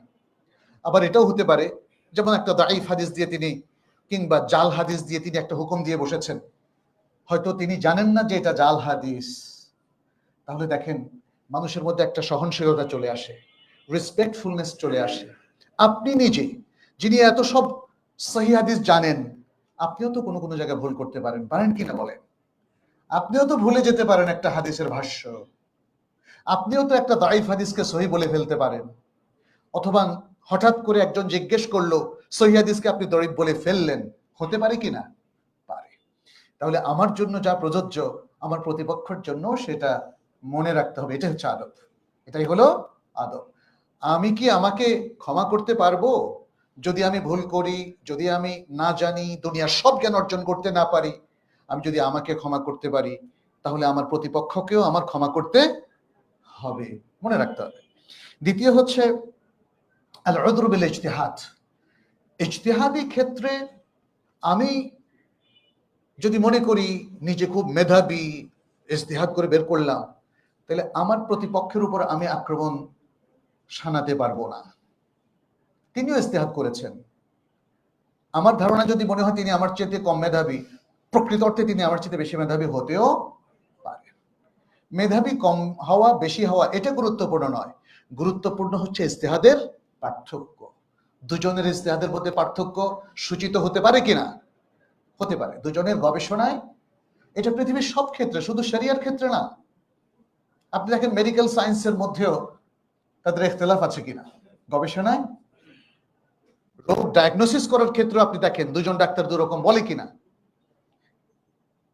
আবার এটাও হতে পারে যেমন একটা দাঈফ হাদিস দিয়ে তিনি কিংবা জাল হাদিস দিয়ে তিনি একটা হুকুম দিয়ে বসেছেন, হয়তো তিনি জানেন না যে এটা জাল হাদিস। তাহলে দেখেন মানুষের মধ্যে একটা সহনশীলতা চলে আসে, রেসপেক্টফুলনেস চলে আসে। আপনি নিজে যিনি এত সব সহি হাদিস জানেন, আপনিও তো কোনো কোনো জায়গায় ভুল করতে পারেন, পারেন কিনা বলেন? আপনিও তো ভুলে যেতে পারেন একটা হাদিসের ভাষ্য, আপনিও তো একটা দাঈফ হাদিসকে সহি বলে ফেলতে পারেন, অথবা হঠাৎ করে একজন জিজ্ঞেস করলো সহি হাদিসকে আপনি দঈফ বলে ফেললেন, হতে পারে কিনা? পারে। তাহলে আমার জন্য যা প্রযোজ্য আমার প্রতিপক্ষের জন্য সেটা মনে রাখতে হবে, এটা হচ্ছে আদব, এটাই হলো আদব। আমি কি আমাকে ক্ষমা করতে পারবো যদি আমি ভুল করি, যদি আমি না জানি, দুনিয়ার সব জ্ঞান অর্জন করতে না পারি? আমি যদি আমাকে ক্ষমা করতে পারি, তাহলে আমার প্রতিপক্ষকেও আমার ক্ষমা করতে হবে, মনে রাখতে হবে। দ্বিতীয় হচ্ছে আল উযরু বিল ইজতিহাদ। ইজতিহাদি ক্ষেত্রে আমি যদি মনে করি নিজে খুব মেধাবী, ইজতিহাদ করে বের করলাম, তাহলে আমার প্রতিপক্ষের উপর আমি আক্রমণ শানাতে পারবো না। তিনিও ইজতিহাদ করেছেন, আমার ধারণা যদি মনে হয় তিনি আমার চেয়ে কম মেধাবী, প্রকৃত অর্থে তিনি আমার চেয়ে বেশি মেধাবী হতেও পারে। মেধাবী কম হওয়া বেশি হওয়া এটা গুরুত্বপূর্ণ নয়, গুরুত্বপূর্ণ হচ্ছে ইজতিহাদের পার্থক্য। দুজনের ইজতিহাদের মধ্যে পার্থক্য সূচিত হতে পারে কিনা? হতে পারে। দুজনের গবেষণায়, এটা পৃথিবীর সব ক্ষেত্রে, শুধু শরিয়ার ক্ষেত্রে না। আপনি দেখেন মেডিকেল সায়েন্সের মধ্যেও তাদের ইখতিলাফ আছে কিনা গবেষণায়। রোগ ডায়াগনোসিস করার ক্ষেত্রে আপনি দেখেন দুজন ডাক্তার দু রকম বলে কিনা।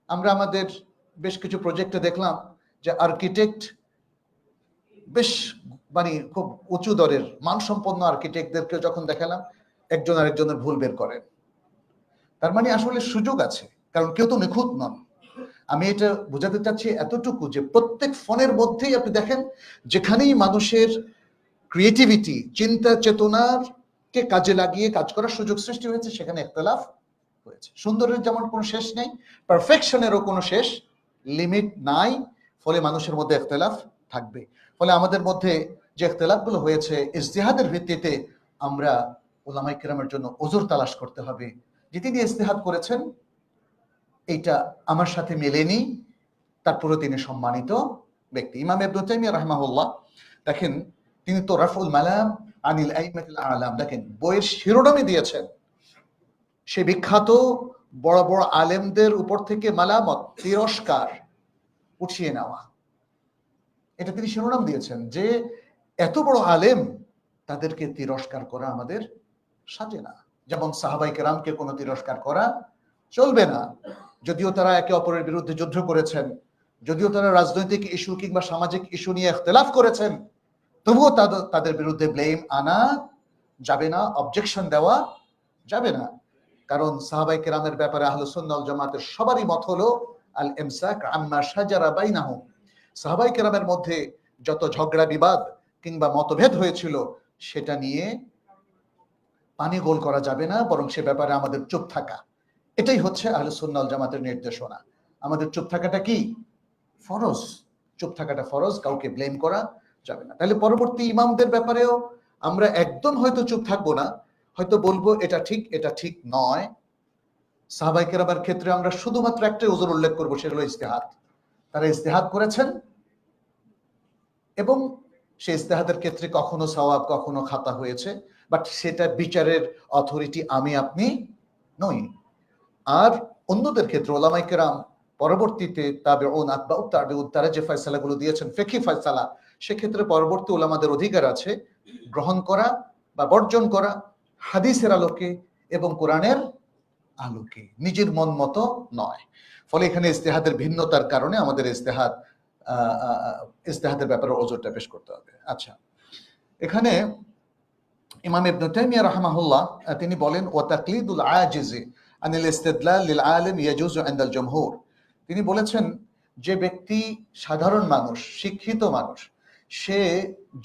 আমরা আমাদের বেশ কিছু প্রজেক্টে দেখলাম যে আর্কিটেক্ট বেশ মানে খুব উঁচু দরের মানসম্পন্ন আর্কিটেক্টদেরকে যখন দেখালাম, একজন আরেকজনের ভুল বের করেন। তার মানে আসলে সুযোগ আছে, কারণ কেউ তো নিখুঁত নন। আমি এটা বোঝাতে চাচ্ছি এতটুকু যে প্রত্যেক ফোনের মধ্যেই আপনি দেখেন যেখানেই মানুষের ক্রিয়েটিভিটি, চিন্তা চেতনার কে কাজে লাগিয়ে কাজ করার সুযোগ সৃষ্টি হয়েছে, সেখানে ইখতিলাফ হয়েছে। সুন্দরের যেমন কোনো শেষ নেই, পারফেকশনেরও কোনো শেষ লিমিট নাই, ফলে মানুষের মধ্যে ইখতিলাফ থাকবে। ফলে আমাদের মধ্যে যে ইখতিলাফগুলো হয়েছে ইজতিহাদের ভিত্তিতে, আমরা উলামায়ে কেরামের জন্য ওজর তালাশ করতে হবে যে তিনি ইজতিহাদ করেছেন, এইটা আমার সাথে মেলেনি, তারপরে তিনি সম্মানিত ব্যক্তি। ইমাম ইবনে তাইমিয়া রাহিমাহুল্লাহ, দেখেন তিনি তো রাফউল মালাম আনিল আইম্মাতিল আ'লাম, দেখেন বইয়ের শিরোনামই দিয়েছেন, সে বিখ্যাত বড় বড় আলেমদের উপর থেকে মালামত, তিরস্কার উঠিয়ে নেওয়া, এটা তিনি শিরোনাম দিয়েছেন যে এত বড় আলেম তাদেরকে তিরস্কার করা আমাদের সাজে না। যেমন সাহাবায়ে কেরামকে কোনো তিরস্কার করা চলবে না, যদিও তারা একে অপরের বিরুদ্ধে যুদ্ধ করেছেন, যদিও তারা রাজনৈতিক ইস্যু কিংবা সামাজিক ইস্যু নিয়ে ইখতিলাফ করেছেন, তবুও তাদের বিরুদ্ধে ব্লেম আনা যাবে না, অবজেকশন দেওয়া যাবে না। কারণ সাহাবায়ে কেরামের ব্যাপারে আহলুস সুন্নাহ ওয়াল জামাতের সবারই মত হলো আল ইমসাক আম্মা শাজারা বাইনাহুম। সাহাবায়ে কেরামের মধ্যে যত ঝগড়া বিবাদ কিংবা মতভেদ হয়েছিল, সেটা নিয়ে পানি গোল করা যাবে না, বরং সে ব্যাপারে আমাদের চুপ থাকা, এটাই হচ্ছে আহলুস সুন্নাহ ওয়াল জামাতের নির্দেশনা। আমাদের চুপ থাকাটা কি? ফরজ। চুপ থাকাটা ফরজ, কাউকে ব্লেম করা যাবে না। তাহলে পরবর্তী ইমামদের ব্যাপারেও আমরা একদম হয়তো চুপ থাকবো না, হয়তো বলবো এটা ঠিক, এটা ঠিক নয়। সাহাবায়ে কেরামের ক্ষেত্রে আমরা শুধুমাত্র একটা উযর উল্লেখ করবো, সেটা হলো ইজতিহাদ। তারা ইজতিহাদ করেছেন এবং সেই ইজতিহাদের ক্ষেত্রে কখনো সওয়াব কখনো খাতা হয়েছে, বাট সেটা বিচারের অথরিটি আমি আপনি নই। আর অন্যদের ক্ষেত্রে উলামায়ে কেরাম পরবর্তীতে তাবেউন, আতবাউত তাবেউন, তারা যে ফয়সালাগুলো দিয়েছেন ফিকহি ফয়সালা, সেক্ষেত্রে পরবর্তী উলামাদের অধিকার আছে গ্রহণ করা বা বর্জন করা হাদিসের আলোকে এবং কোরআনের আলোকে, নিজের মন মতো নয়। ফলে এখানে ইজতিহাদের ভিন্নতার কারণে আমাদের ইজতিহাদের ব্যাপারে ওজরটা পেশ করতে হবে। আচ্ছা, এখানে ইমাম ইবনে তাইমিয়া রাহিমাহুল্লাহ তিনি বলেন, ওয়া তাকলিদুল আজিজি আনিল ইস্তিদলাল লিল আলিম ইয়াজুজু ইনদাল জমহুর। তিনি বলেছেন যে ব্যক্তি সাধারণ মানুষ, শিক্ষিত মানুষ, সে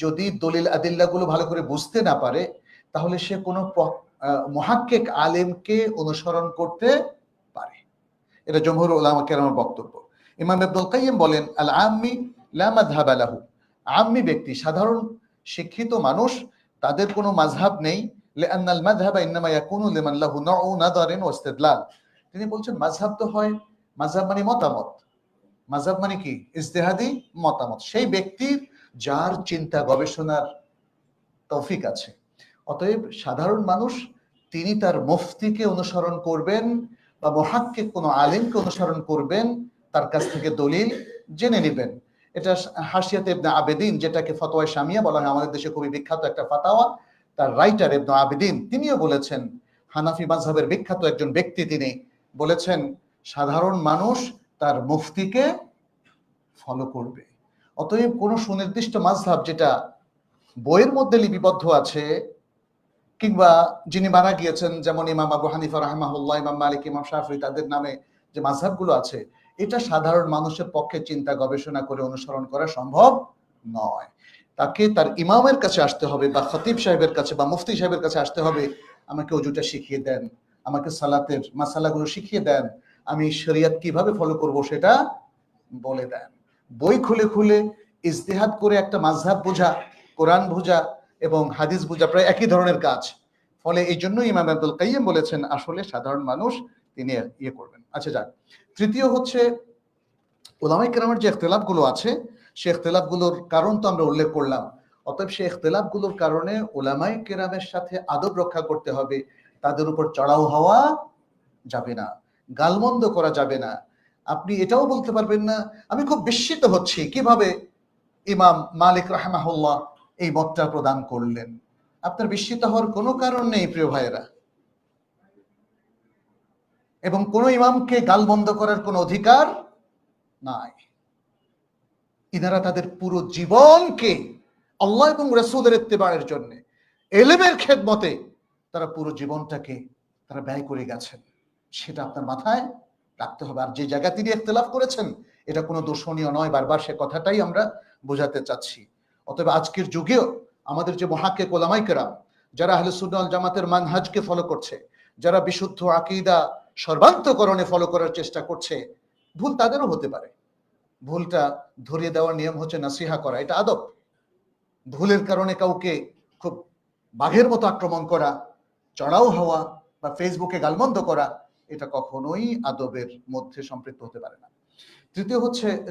যদি দলিল আদিল্লাগুলো ভালো করে বুঝতে না পারে, তাহলে সে কোনো মুহাক্কিক আলেমকে অনুসরণ করতে পারে। এটা জমহুর উলামা কেরামের বক্তব্য। ইমাম ইবনুল কাইয়্যিম বলেন, আল আম্মি লা মাযহাবা লাহু। আম্মি ব্যক্তি, সাধারণ শিক্ষিত মানুষ, তাদের কোনো মাযহাব নেই। লিআন্নাল মাযহাবা ইন্নামা ইয়াকুনু লিমান লাহু নউ নাযারিন ওয়া ইস্তিদলাল। তিনি বলছেন মাযহাব তো হয়, মাযহাব মানে মতামত, মাযহাব মানে কি? ইজতিহাদি মতামত, সেই ব্যক্তির যার চিন্তা গবেষণার তৌফিক আছে। অতএব সাধারণ মানুষ তিনি তার মুফতিকে অনুসরণ করবেন বা মুহাক্কিক কোনো আলেমকে অনুসরণ করবেন, তার কাছ থেকে দলিল জেনে নেবেন। এটা হাসিয়াতে ইবনে আবেদিন, যেটাকে ফতোয়া শামিয়া বলা হয়, আমাদের দেশে খুবই বিখ্যাত একটা ফাতাওয়া, তার রাইটার ইবনে আবেদিন তিনিও বলেছেন, হানাফি মাযহাবের বিখ্যাত একজন ব্যক্তি, তিনি বলেছেন সাধারণ মানুষ তার মুফতিকে ফলো করবে। অতএব কোনো সুনির্দিষ্ট মাযহাব যেটা বইয়ের মধ্যে লিপিবদ্ধ আছে, কিংবা যিনি মারা গিয়েছেন, যেমন ইমাম আবু হানিফা রাহিমাহুল্লাহ, ইমাম মালিক, ইমাম শাফিঈ, তাদের নামে যে মাযহাবগুলো আছে, এটা সাধারণ মানুষের পক্ষে চিন্তা গবেষণা করে অনুসরণ করা সম্ভব নয়। তাকে তার ইমামের কাছে আসতে হবে, বা খতিব সাহেবের কাছে বা মুফতি সাহেবের কাছে আসতে হবে, আমাকে ওযুটা শিখিয়ে দেন, আমাকে সালাতের মাসালাগুলো শিখিয়ে দেন, আমি শরীয়ত কিভাবে ফলো করব সেটা বলে দেন। বই খুলে খুলে ইজতিহাদ করে একটা মাযহাব বোঝা, কোরআন বোঝা এবং হাদিস বোঝা প্রায় একই ধরনের কাজ। ফলে এই জন্য ইমাম ইবনুল কাইয়্যিম বলেছেন আসলে সাধারণ মানুষ তিনি করবেন। আচ্ছা, যাক, তৃতীয় হচ্ছে উলামায়ে কেরামের যে ইখতিলাফগুলো আছে, সেই ইখতিলাফগুলোর কারণ তো আমরা উল্লেখ করলাম। অতএব সেই ইখতিলাফগুলোর কারণে উলামায়ে কেরামের সাথে আদব রক্ষা করতে হবে, তাদের উপর চড়াও হওয়া যাবে না, গালমন্দ করা যাবে না। আপনি এটাও বলতে পারবেন না আমি খুব বিস্মিত হচ্ছি কিভাবে ইমাম মালিক রাহিমাহুল্লাহ এই মতটা প্রদান করলেন। আপনার বিস্মিত হওয়ার কোনো কারণ নেই প্রিয় ভাইয়েরা, এবং কোন ইমামকে গালমন্দ করার কোনো অধিকার নাই। ইনারা তাদের পুরো জীবনকে আল্লাহ এবং রাসূলের ইত্তেবায়ের জন্য, ইলমের খেদমতে তারা পুরো জীবনটাকে তারা ব্যয় করে গেছেন, সেটা আপনার মাথায় রাখতে হবে। আর যে জায়গা তিনি ইখতিলাফ করেছেন এটা কোনো দূষণীয় নয়, বারবার সে কথাটাই আমরা বোঝাতে চাচ্ছি। অতএব আজকের যুগেও আমাদের যে মুহাক্কিক উলামায়ে কেরাম, যারা আহলে সুন্নাহ ওয়াল জামাতের মানহাজকে ফলো করছে, যারা বিশুদ্ধ আকীদা সর্বান্তকরণে ফলো করার চেষ্টা করছে, ভুল তাদেরও হতে পারে। ভুলটা ধরিয়ে দেওয়ার নিয়ম হচ্ছে নাসিহা করা, এটা আদব। ভুলের কারণে কাউকে খুব বাঘের মতো আক্রমণ করা, চড়াও হওয়া বা ফেসবুকে গালমন্দ করা, এটা কখনোই আদবের মধ্যে সম্পৃক্ত হতে পারে না।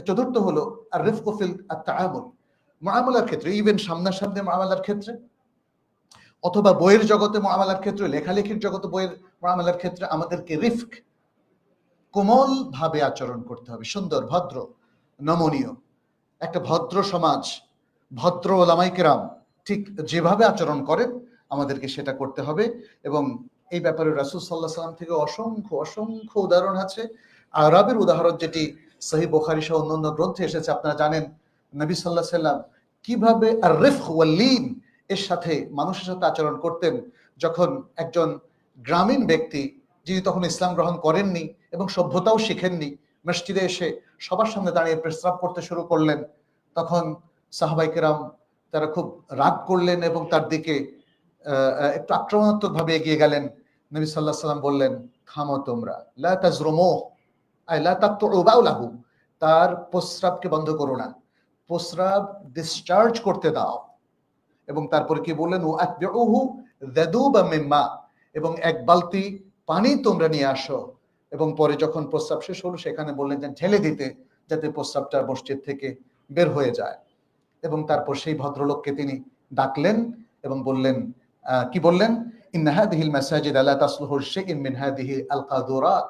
চতুর্থ হলো আর রিফকু ফিল আত-তাআমুল, মুআমালার ক্ষেত্রে, ইভেন সামনাসামনি মুআমালার ক্ষেত্রে, অথবা বইয়ের জগতে মুআমালার ক্ষেত্রে, লেখালেখির জগতে বইয়ের মুআমালার ক্ষেত্রে আমাদেরকে রিফক, কোমল ভাবে আচরণ করতে হবে, সুন্দর, ভদ্র, নমনীয়। একটা ভদ্র সমাজ, ভদ্র উলামায়ে কেরাম ঠিক যেভাবে আচরণ করেন আমাদেরকে সেটা করতে হবে। এবং এই ব্যাপারে রাসূল সাল্লাল্লাহু আলাইহি ওয়াসাল্লাম থেকে অসংখ্য অসংখ্য উদাহরণ আছে। আরবের উদাহরণ যেটি সহিহ বুখারী সহ অন্যান্য গ্রন্থে এসেছে, আপনারা জানেন নবী সাল্লাল্লাহু আলাইহি ওয়াসাল্লাম কিভাবে আর রিফক ওয়াল লিন এর সাথে মানুষের সাথে আচরণ করতেন। যখন একজন গ্রামীণ ব্যক্তি, যিনি তখন ইসলাম গ্রহণ করেননি এবং সভ্যতাও শিখেননি, মসজিদে এসে সবার সামনে দাঁড়িয়ে প্রস্রাব করতে শুরু করলেন, তখন সাহাবায়ে কেরাম তারা খুব রাগ করলেন এবং তার দিকে একটু আক্রমণাত্মক ভাবে এগিয়ে গেলেন। নবী সাল্লাল্লাহু আলাইহি ওয়াসাল্লাম বললেন, থামো তোমরা, লা তাজরুমু আই লা তাকতুউ বাউলাহু, তার প্রস্রাবকে বন্ধ করো না, প্রস্রাব ডিসচার্জ করতে দাও। এবং তারপরে কি বললেন, ও আতবিউহু যাদুবা মিম্মা, এবং এক বালতি পানি তোমরা নিয়ে আসো। এবং পরে যখন প্রস্রাব শেষ হলো সেখানে বললেন যে ঢেলে দিতে, যাতে প্রস্রাবটা মসজিদ থেকে বের হয়ে যায়। এবং তারপর সেই ভদ্রলোককে তিনি ডাকলেন এবং বললেন, কি বললেন, ইন্না হাযিহিল মাসাজিদ লা তাসলুহু শাইউন মিন হাযিহি আল কাদুরাত,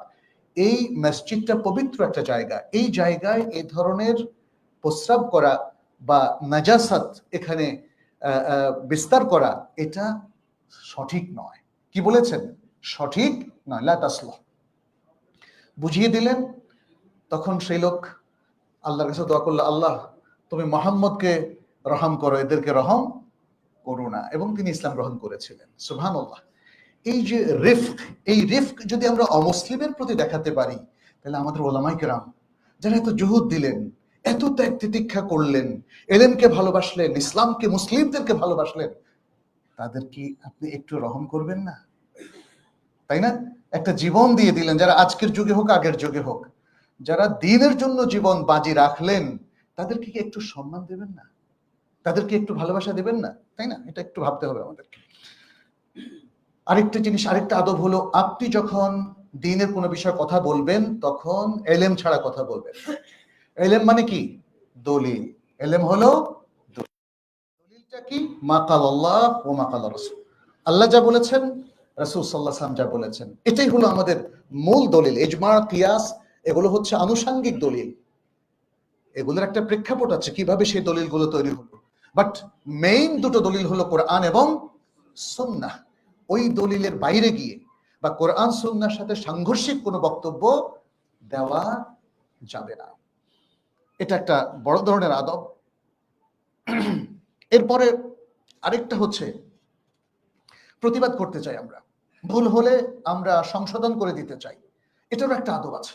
এই মসজিদটা পবিত্র একটা জায়গা, এই জায়গায় এই ধরনের প্রস্রাব করা বা নাজাসাত এখানে বিস্তার করা এটা সঠিক নয়। কি বলেছেন? সঠিক নয়, লা তাসলুহ। বুঝিয়ে দিলেন, তখন সেই লোক আল্লাহর কাছে দোয়া করলো, আল্লাহ তুমি মুহাম্মদকে রহম করো, এদেরকে রহম করো না, এবং তিনি ইসলাম গ্রহণ করেছিলেন। সুবহানাল্লাহ। এই যে রিফক, এই রিফক যদি আমরা অমুসলিমের প্রতি দেখাতে পারি, তাহলে আমাদের ওলামায়ে কেরাম যারা এত জুহুদ দিলেন, এত ত্যাগ তিতিক্ষা করলেন, এলেমকে ভালোবাসলেন, ইসলামকে, মুসলিমদেরকে ভালোবাসলেন, তাদের কি আপনি একটু রহম করবেন না? তাই না? একটা জীবন দিয়ে দিলেন, যারা আজকের যুগে হোক আগের যুগে হোক, যারা দ্বীনের জন্য জীবন বাজি রাখলেন, তাদেরকে কি একটু সম্মান দেবেন না? তাদেরকে একটু ভালোবাসা দেবেন না? তাই না? এটা একটু ভাবতে হবে আমাদেরকে। আরেকটা জিনিস, আরেকটা আদব হলো, আপনি যখন দ্বীনের কোনো বিষয়ে কথা বলবেন, তখন এলেম ছাড়া কথা বলবেন। এলেম মানে কি? দলিল। এলেম হলো দলিলটা কি? মা কাল আল্লাহ ও মা কাল রাসূল। আল্লাহ যা বলেছেন, রাসূল সাল্লাল্লাহু আলাইহি ওয়াসাল্লাম যা বলেছেন, এটাই হলো আমাদের মূল দলিল। ইজমা, কিয়াস এগুলো হচ্ছে আনুষঙ্গিক দলিল। এগুলোর একটা প্রেক্ষাপট আছে কিভাবে সেই দলিলগুলো তৈরি হলো, বাট মেইন দুটো দলিল হলো কোরআন এবং সুন্নাহ। ওই দলিলের বাইরে গিয়ে বা কোরআন সুন্নাহর সাথে সাংঘর্ষিক কোনো বক্তব্য দেওয়া যাবে না। এটা একটা বড় ধরনের আদব। এরপরে আরেকটা হচ্ছে, প্রতিবাদ করতে চাই আমরা, ভুল হলে আমরা সংশোধন করে দিতে চাই। এটারও একটা আদব আছে,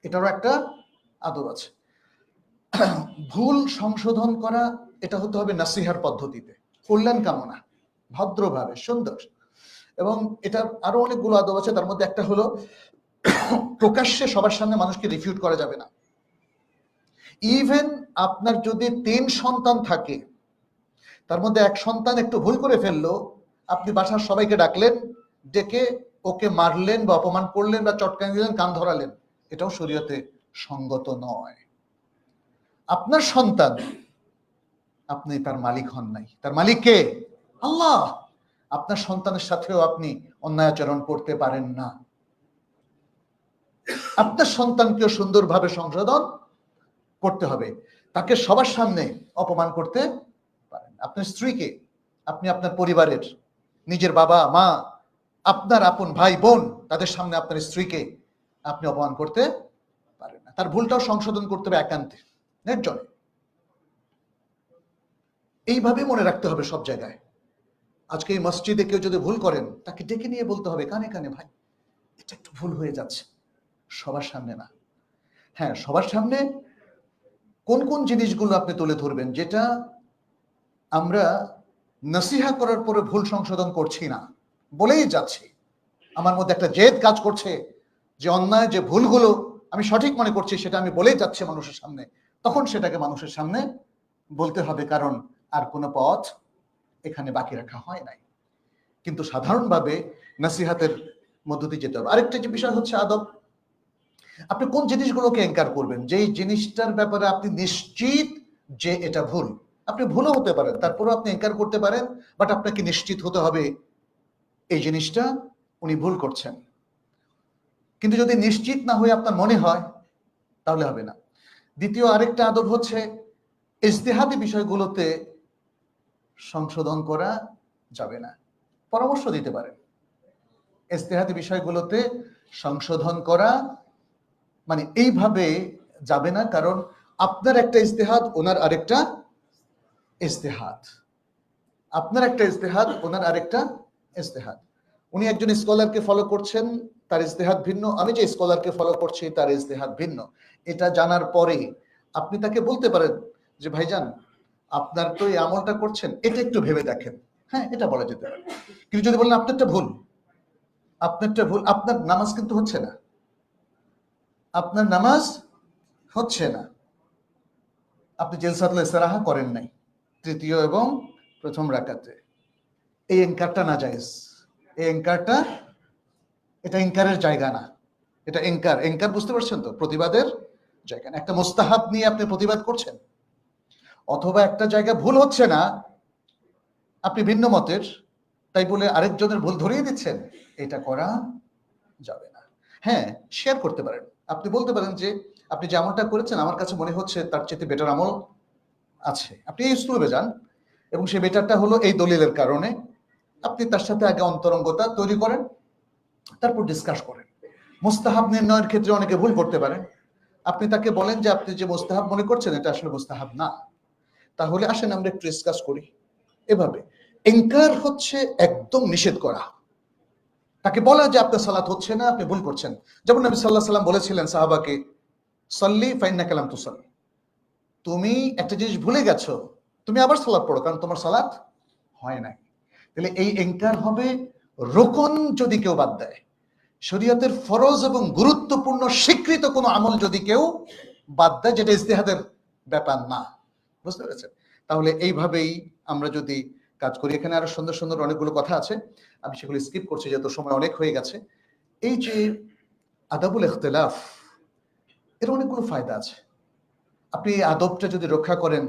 এটারও একটা আদব আছে। ভুল সংশোধন করা, এটা হতে হবে নাসিহার পদ্ধতিতে, কল্যাণ কামনা, ভদ্রভাবে, সুন্দর। এবং এটার আরো অনেকগুলো আদব আছে, তার মধ্যে একটা হলো প্রকাশ্যে সবার সামনে মানুষকে রিফিউট করা যাবে না। ইভেন আপনার যদি 3 সন্তান থাকে, তার মধ্যে এক সন্তান একটু ভুল করে ফেললো, আপনি বাসার সবাইকে ডাকলেন, ডেকে ওকে মারলেন বা অপমান করলেন বা চটকানি দিলেন, কান ধরালেন, এটাও শরীয়তে সঙ্গত নয়। আপনার সন্তান, আপনি তার মালিক হন নাই, তার মালিক কে? আল্লাহ। আপনার সন্তানের সাথেও আপনি অন্যায় আচরণ করতে পারেন না। আপনার সন্তানকেও সুন্দরভাবে সংশোধন করতে হবে, তাকে সবার সামনে অপমান করতে পারেন। আপনার স্ত্রীকে, আপনি আপনার পরিবারের, নিজের বাবা মা, আপনার আপন ভাই বোন, তাদের সামনে আপনার স্ত্রীকে আপনি অপমান করতে পারেন না। তার ভুলটাও সংশোধন করতে হবে একান্তে, নির্জনে। এইভাবে মনে রাখতে হবে সব জায়গায়। আজকে এই মসজিদে কেউ যদি ভুল করেন, তাকে ডেকে নিয়ে বলতে হবে কানে কানে, ভাই এটা একটু ভুল হয়ে যাচ্ছে, সবার সামনে না। হ্যাঁ, সবার সামনে কোন কোন জিনিসগুলো আপনি তুলে ধরবেন, যেটা আমরা নসিহা করার পরে ভুল সংশোধন করছি না, বলেই যাচ্ছি, আমার মধ্যে একটা জেদ কাজ করছে যে অন্যায়, যে ভুলগুলো আমি সঠিক মনে করছি, সেটা আমি বলেই যাচ্ছি মানুষের সামনে, তখন সেটাকে মানুষের সামনে বলতে হবে, কারণ আর কোনো পথ এখানে বাকি রাখা হয় নাই। কিন্তু সাধারণভাবে নসিহাতের মধ্য দিয়ে যেতে হবে। আরেকটা যে বিষয় হচ্ছে আদব, আপনি কোন জিনিসগুলোকে এনকার করবেন, যেই জিনিসটার ব্যাপারে আপনি নিশ্চিত যে এটা ভুল। আপনি ভুলও হতে পারেন, তারপরেও আপনি এনকার করতে পারেন, বাট আপনাকে নিশ্চিত হতে হবে এই জিনিসটা উনি ভুল করছেন। কিন্তু যদি নিশ্চিত না হয়ে আপনার মনে হয়, তাহলে হবে না। দ্বিতীয় আরেকটা আদব হচ্ছে, ইজতিহাদি বিষয়গুলোতে সংশোধন করা যাবে না। পরামর্শ দিতে পারেন, ইজতিহাদি বিষয়গুলোতে সংশোধন করা মানে এইভাবে যাবে না, কারণ আপনার একটা ইজতিহাদ, ওনার আরেকটা ইজতিহাদ, আপনার একটা ইজতিহাদ, ওনার আরেকটা ইজতিহাদ। উনি একজন স্কলারকে ফলো করছেন, তার ইজতিহাদ ভিন্ন, আমি যে স্কলারকে ফলো করছি তার ইজতিহাদ ভিন্ন। এটা জানার পরে আপনি তাকে বলতে পারেন যে ভাইজান, আপনার তো এই আমলটা করছেন, এটা একটু ভেবে দেখেন। হ্যাঁ, এটা বলা যেতে পারে। কিন্তু যদি বলেন আপনারটা ভুল, আপনারটা ভুল, আপনার নামাজ কিন্তু হচ্ছে না, আপনার নামাজ হচ্ছে না, আপনি জেলসাতুল ইসরাহা করেন নাই তৃতীয় এবং প্রথম রাকাতে, এই এনকারটা নাজায়েজ। এই এনকারটা, এটা এনকারের জায়গা না, এটা এনকার, এনকার বুঝতে পারছেন তো, প্রতিবাদের জায়গা না। একটা মুস্তাহাব নিয়ে আপনি প্রতিবাদ করছেন, অথবা একটা জায়গা ভুল হচ্ছে না, আপনি ভিন্ন মতের, তাই বলে আরেকজনের ভুল ধরিয়ে দিচ্ছেন, এটা করা যাবে না। হ্যাঁ, শেয়ার করতে পারেন, আপনি বলতে পারেন যে আপনি যে আমলটা করেছেন, আমার কাছে মনে হচ্ছে তার চেয়ে বেটার আমল আছে। আপনি এই স্কুলে যান, এবং সেই বেটারটা হলো এই দলিলের কারণে। আপনি তার সাথে আগে অন্তরঙ্গতা তৈরি করেন, তারপর ডিসকাস করেন মুস্তাহাব নির্ণয়ের ক্ষেত্রে অনেকে ভুল করতে পারেন। আপনি তাকে বলেন যে আপনি যে মুস্তাহাব মনে করছেন এটা আসলে মুস্তাহাব না, তাহলে আসেন আমরা একটু ডিসকাস করি। এভাবে ইনকার হচ্ছে একদম নিষেধ করা, তাকে বলা যে আপনার সালাত হচ্ছে না, আপনি ভুল করছেন। যেমন নবী সাল্লাল্লাহু আলাইহি সাল্লাম বলেছিলেন সাহাবাকে, সাল্লি ফাইন্নাকা লাম তুসাল্লি, তুমি একটা জিনিস ভুলে গেছো, তুমি আবার সালাত পড়ো, কারণ তোমার সালাত হয় নাই। তাহলে এই ইনকার হবে রুকন যদি কেউ বাদ দেয়, শরীয়তের ফরজ এবং গুরুত্বপূর্ণ স্বীকৃত কোনো আমল যদি কেউ বাদ দেয়, যেটা ইজতিহাদের ব্যাপার না। বুঝতে পেরেছেন? তাহলে এইভাবেই আমরা যদি কাজ করি। এখানে আরো সুন্দর সুন্দর অনেকগুলো কথা আছে, আমি সেগুলো স্কিপ করছি যেহেতু সময় অনেক হয়ে গেছে। এই যে আদাবুল ইখতিলাফ, এর অনেকগুলো ফায়দা আছে। আপনি এই আদবটা যদি রক্ষা করেন,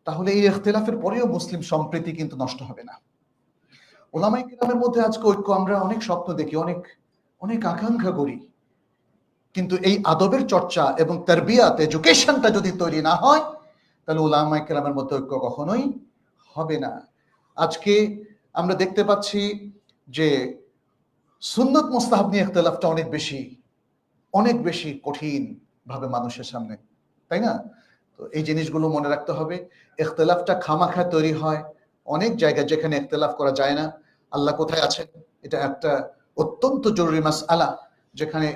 তাহলে এই ইখতিলাফের পরেও মুসলিম সম্প্রীতি কিন্তু নষ্ট হবে না। ওলামায়ে কিরামের মধ্যে আজকে ঐক্য, আমরা অনেক স্বপ্ন দেখি, অনেক অনেক আকাঙ্ক্ষা করি, কিন্তু এই আদবের চর্চা এবং তারবিয়াত, এডুকেশনটা যদি তৈরি না হয়, তাহলে উলামায়ে কেরামের মধ্যে ঐক্য কখনোই হবে না। আজকে আমরা দেখতে পাচ্ছি যে সুন্নত মুস্তাহাব নিয়ে ইখতিলাফটা অনেক বেশি কঠিন ভাবে মানুষের সামনে, তাই না? তো এই জিনিসগুলো মনে রাখতে হবে। ইখতিলাফটা খামাখা তৈরি হয় অনেক জায়গায় যেখানে ইখতিলাফ করা যায় না। আল্লাহ কোথায় আছেন, এটা একটা অত্যন্ত জরুরি মাসআলা, যেখানে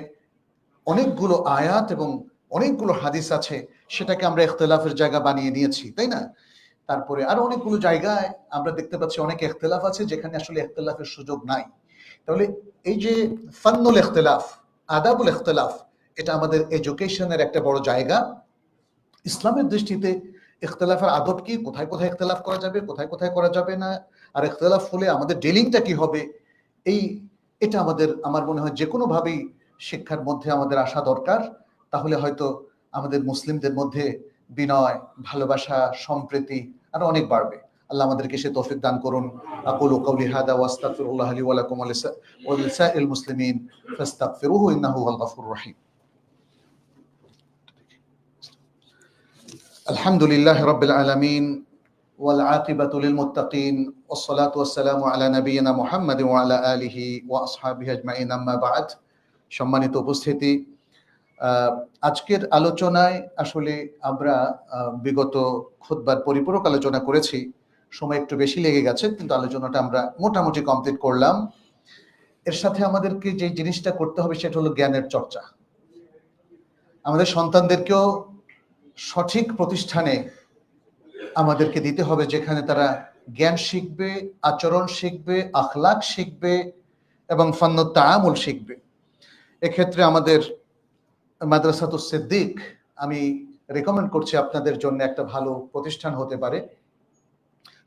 অনেকগুলো আয়াত এবং অনেকগুলো হাদিস আছে, সেটাকে আমরা ইখতিলাফের জায়গা বানিয়ে নিয়েছি, তাই না? তারপরে আরো অনেকগুলো জায়গায় আমরা দেখতে পাচ্ছি অনেক ইখতিলাফ আছে যেখানে আসলে ইখতিলাফের সুযোগ নাই। তাহলে এই যে ফান্নুল ইখতিলাফ, আদাবুল ইখতিলাফ, এটা আমাদের এডুকেশনের একটা বড় জায়গা। ইসলামের দৃষ্টিতে ইখতিলাফের আদব কি, কোথায় কোথায় ইখতিলাফ করা যাবে, কোথায় কোথায় করা যাবে না, আর ইখতিলাফ হলে আমাদের ডিলিংটা কি হবে, এটা আমার মনে হয় যে কোনো ভাবেই শিক্ষার মধ্যে আমাদের আসা দরকার। তাহলে হয়তো আমাদের মুসলিমদের মধ্যে বিনয়, ভালোবাসা, সম্প্রীতি আরো অনেক বাড়বে। আল্লাহ আমাদেরকে সে তৌফিক দান করুন। আকুলু কাওলি হাদা ওয়া আস্তাগফিরুল্লাহ লি ওয়া লাকুম ওয়া লিসাইরিল মুসলিমিন ফাস্তাগফিরুহু ইন্নাহু হুয়াল গফুরুর রহিম। আলহামদুলিল্লাহি রাব্বিল আলামিন ওয়াল আকিবাতু লিল মুত্তাকিন ওয়াসসালাতু ওয়াসসালামু আলা নাবিয়িনা মুহাম্মাদিন ওয়া আলা আলিহি ওয়া আসহাবিহি আজমাইন, আম্মা বা'দ। সম্মানিত উপস্থিতি, আজকের আলোচনায় আসলে আমরা বিগত খুতবার পরিপূরক আলোচনা করেছি, সময় একটু বেশি লেগে গেছে, কিন্তু আলোচনাটা আমরা মোটামুটি কমপ্লিট করলাম। এর সাথে আমাদেরকে যে জিনিসটা করতে হবে সেটা হলো জ্ঞানের চর্চা। আমাদের সন্তানদেরকেও সঠিক প্রতিষ্ঠানে আমাদেরকে দিতে হবে, যেখানে তারা জ্ঞান শিখবে, আচরণ শিখবে, আখলাক শিখবে এবং ফান্নুত তাআমুল শিখবে। এক্ষেত্রে আমাদের মাদ্রাসাতুস সিদ্দিক আমি রেকমেন্ড করছি আপনাদের জন্য একটা ভালো প্রতিষ্ঠান হতে পারে।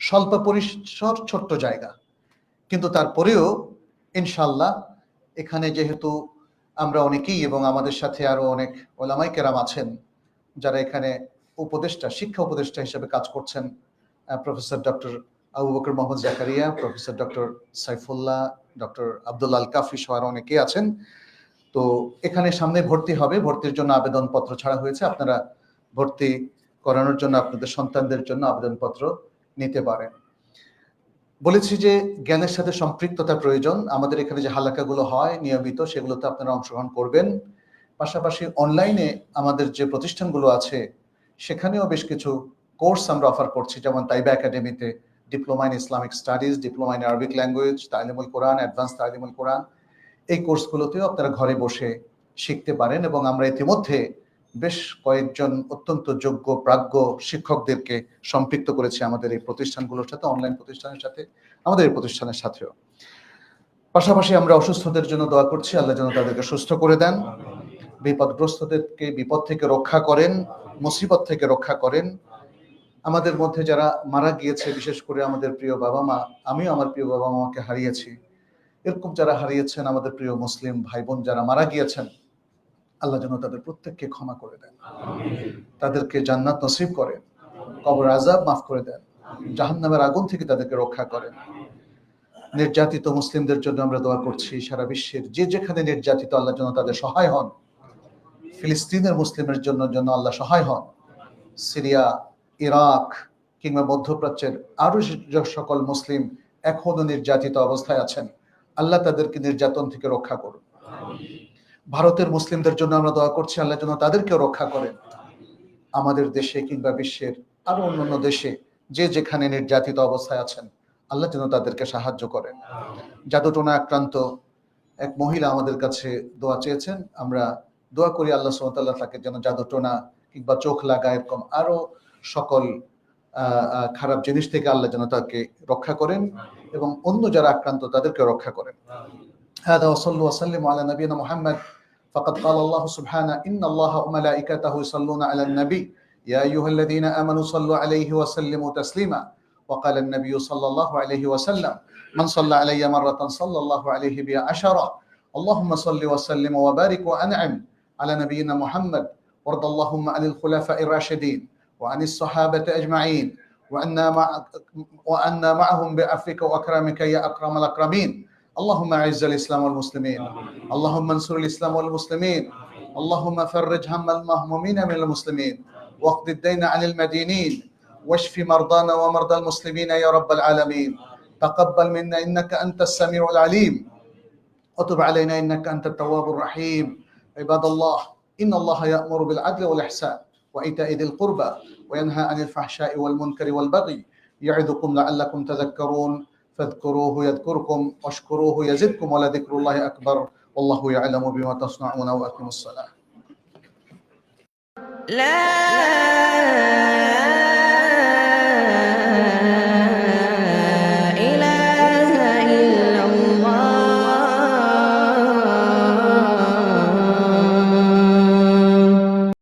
স্বল্প পরিসর, ছোট্ট জায়গা, কিন্তু তারপরেও ইনশাআল্লাহ এখানে যেহেতু আমরা অনেকেই এবং আমাদের সাথে আরো অনেক ওলামায়ে কেরাম আছেন যারা এখানে উপদেষ্টা, শিক্ষা উপদেষ্টা হিসেবে কাজ করছেন, professor doctor Abu Bakar Mohammad Zakaria, professor doctor Saifullah, doctor Abdul Al Kafi সহ আরো অনেকেই আছেন। তো এখানে সামনে ভর্তি হবে, ভর্তির জন্য আবেদনপত্র ছাড়া হয়েছে, আপনারা ভর্তি করানোর জন্য আপনাদের সন্তানদের জন্য আবেদনপত্র নিতে পারেন। বলেছি যে জ্ঞানের সাথে সম্পৃক্ততা প্রয়োজন। আমাদের এখানে যে হালাকাগুলো হয় নিয়মিত, সেগুলোতে আপনারা অংশগ্রহণ করবেন। পাশাপাশি অনলাইনে আমাদের যে প্রতিষ্ঠানগুলো আছে সেখানেও বেশ কিছু কোর্স আমরা অফার করছি, যেমন তাইবা একাডেমিতে diploma in Islamic studies, diploma in Arabic language, Talimul Quran, advance Talimul Quran. এই কোর্সগুলোতেও আপনারা ঘরে বসে শিখতে পারেন এবং আমরা ইতিমধ্যে বেশ কয়েকজন অত্যন্ত যোগ্য প্রাজ্ঞ শিক্ষকদেরকে সম্পৃক্ত করেছি আমাদের এই প্রতিষ্ঠানগুলোর সাথে, অনলাইন প্রতিষ্ঠানের সাথে, আমাদের এই প্রতিষ্ঠানের সাথেও। পাশাপাশি আমরা অসুস্থদের জন্য দোয়া করছি, আল্লাহ যেন তাদেরকে সুস্থ করে দেন, বিপদগ্রস্তদেরকে বিপদ থেকে রক্ষা করেন, মুসিবত থেকে রক্ষা করেন। আমাদের মধ্যে যারা মারা গিয়েছে, বিশেষ করে আমাদের প্রিয় বাবা মা, আমিও আমার প্রিয় বাবা মাকে হারিয়েছি, এরকম যারা হারিয়েছেন, আমাদের প্রিয় মুসলিম ভাই বোন যারা মারা গিয়েছেন, আল্লাহ যেন তাদের প্রত্যেককে ক্ষমা করে দেন, তাদেরকে জান্নাত নসিব করেন, কবর আযাব মাফ করে দেন, জাহান্নামের আগুন থেকে তাদেরকে রক্ষা করেন। নির্যাতিত মুসলিমদের জন্য আমরা দোয়া করছি, সারা বিশ্বের যে যেখানে নির্যাতিত, আল্লাহ যেন তাদের সহায় হন। ফিলিস্তিনের মুসলিমের জন্য আল্লাহ সহায় হন। সিরিয়া, ইরাক কিংবা মধ্যপ্রাচ্যের আরো যে সকল মুসলিম এখনো নির্যাতিত অবস্থায় আছেন, আল্লাহ তাদেরকে নির্যাতন থেকে রক্ষা করুন। ভারতের মুসলিমদের জন্য আমরা দোয়া করছি, আল্লাহ যেন তাদেরকেও রক্ষা করেন। আমাদের দেশে কিংবা বিশ্বের আরো অন্যান্য দেশে যে যেখানে নির্যাতিত অবস্থায় আছেন, আল্লাহ যেন তাদেরকে সাহায্য করেন। জাদুটোনা আক্রান্ত এক মহিলা আমাদের কাছে দোয়া চেয়েছেন, আমরা দোয়া করি আল্লাহ সুবহানাহু ওয়া তাআলা তাকে যেন জাদুটোনা কিংবা চোখ লাগা এরকম আরো সকল খারাপ জিনিস থেকে আল্লাহ যেন তাকে রক্ষা করেন এবং অন্য যারা আক্রান্ত তাদেরকে রক্ষা করেন। هذا وصلوا وسلموا على نبينا محمد فقد قال الله سبحانه إن الله وملائكته يصلون على النبي يا أيها الذين آمنوا صلوا عليه وسلموا تسليما وقال النبي صلى الله عليه وسلم من صلى علي مرة صلى الله عليه بها عشرة اللهم صل وسلم وبارك وأنعم على نبينا محمد وارض اللهم عن الخلفاء الراشدين وعن الصحابة أجمعين وأنا معهم بعفوك وأكرمك يا أكرم الأكرمين اللهم أعز الإسلام والمسلمين اللهم انصر الإسلام والمسلمين اللهم فرج هم المهمومين من المسلمين واقض الدين عن المدينين واشف مرضانا ومرضى المسلمين يا رب العالمين تقبل منا إنك أنت السميع العليم وتب علينا إنك أنت التواب الرحيم عباد الله إن الله يأمر بالعدل والإحسان وإيتاء ذي القربى وينهى عن الفحشاء والمنكر والبغي يعظكم لعلكم تذكرون فاذكروه يذكركم واشكروه يزدكم ولذكر الله أكبر والله يعلم بما تصنعون وأقيموا الصلاة. لا